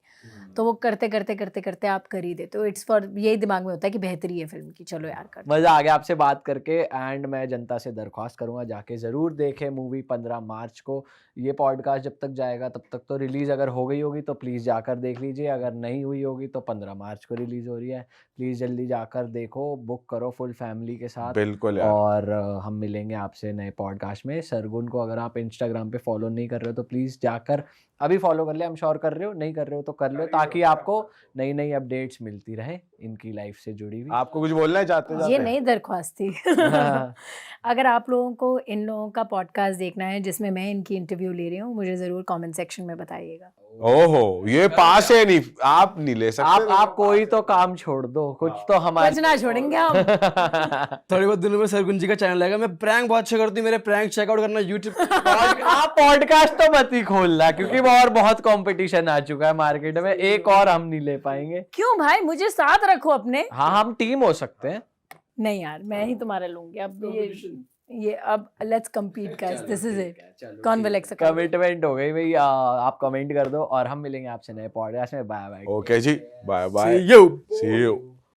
तो वो करते करते करते करते आप कर ही देते हो। इट्स फॉर, यही दिमाग में होता है कि बेहतरी है फिल्म की, चलो यार कर। मजा आ गया आपसे बात करके, एंड मैं जनता से दरख्वास्त करूंगा जाके जरूर देखें मूवी 15 मार्च को। ये पॉडकास्ट जब तक जाएगा तब तक तो रिलीज अगर हो गई होगी तो प्लीज जाकर देख लीजिए, अगर नहीं हुई होगी तो 15 मार्च को रिलीज हो रही है, प्लीज जल्दी जाकर देखो, बुक करो फुल फैमिली के साथ। बिल्कुल यार। और हम मिलेंगे आपसे नए पॉडकास्ट में। सरगुन को अगर आप इंस्टाग्राम पे फॉलो नहीं कर रहे हो तो प्लीज जाकर अभी फॉलो कर ले, हम श्योर कर रहे हो, नहीं कर रहे हो तो कर लो, ताकि आपको नई नई अपडेट्स मिलती रहे इनकी लाइफ से जुड़ी हुई। आपको कुछ बोलना है चाहते ये नई दरख्वास्त थी। अगर आप लोगों को इन लोगों का पॉडकास्ट देखना है जिसमें मैं इनकी इंटरव्यू ले रही हूँ, मुझे जरूर कमेंट सेक्शन में बताइएगा। ओहो, ये पास है, नहीं आप नहीं ले सकते। आप कोई तो काम छोड़ दो, कुछ तो हमारे कुछ ना छोड़ेंगे हम। थोड़ी बहुत दिनों में सरगुन जी का चैनल आएगा। मैं प्रैंक बहुत अच्छा करती हूँ, मेरे प्रैंक चेकआउट करना यूट्यूब। आप पॉडकास्ट तो मत ही खोलना, क्योंकि वो और बहुत कंपटीशन आ चुका है मार्केट में, एक और हम नहीं ले पाएंगे। क्यों भाई, मुझे साथ रखो अपने। हाँ, हम टीम हो सकते हैं। नहीं यार, मैं ही तुम्हारा लूंगी अब। ये अब let's compete guys, this is it. कॉन्वेलेक्स कमिटमेंट हो गई भाई। आप कमेंट कर दो और हम मिलेंगे आपसे नए पॉडकास्ट में। Bye bye. ओके जी, bye bye, See you. See you.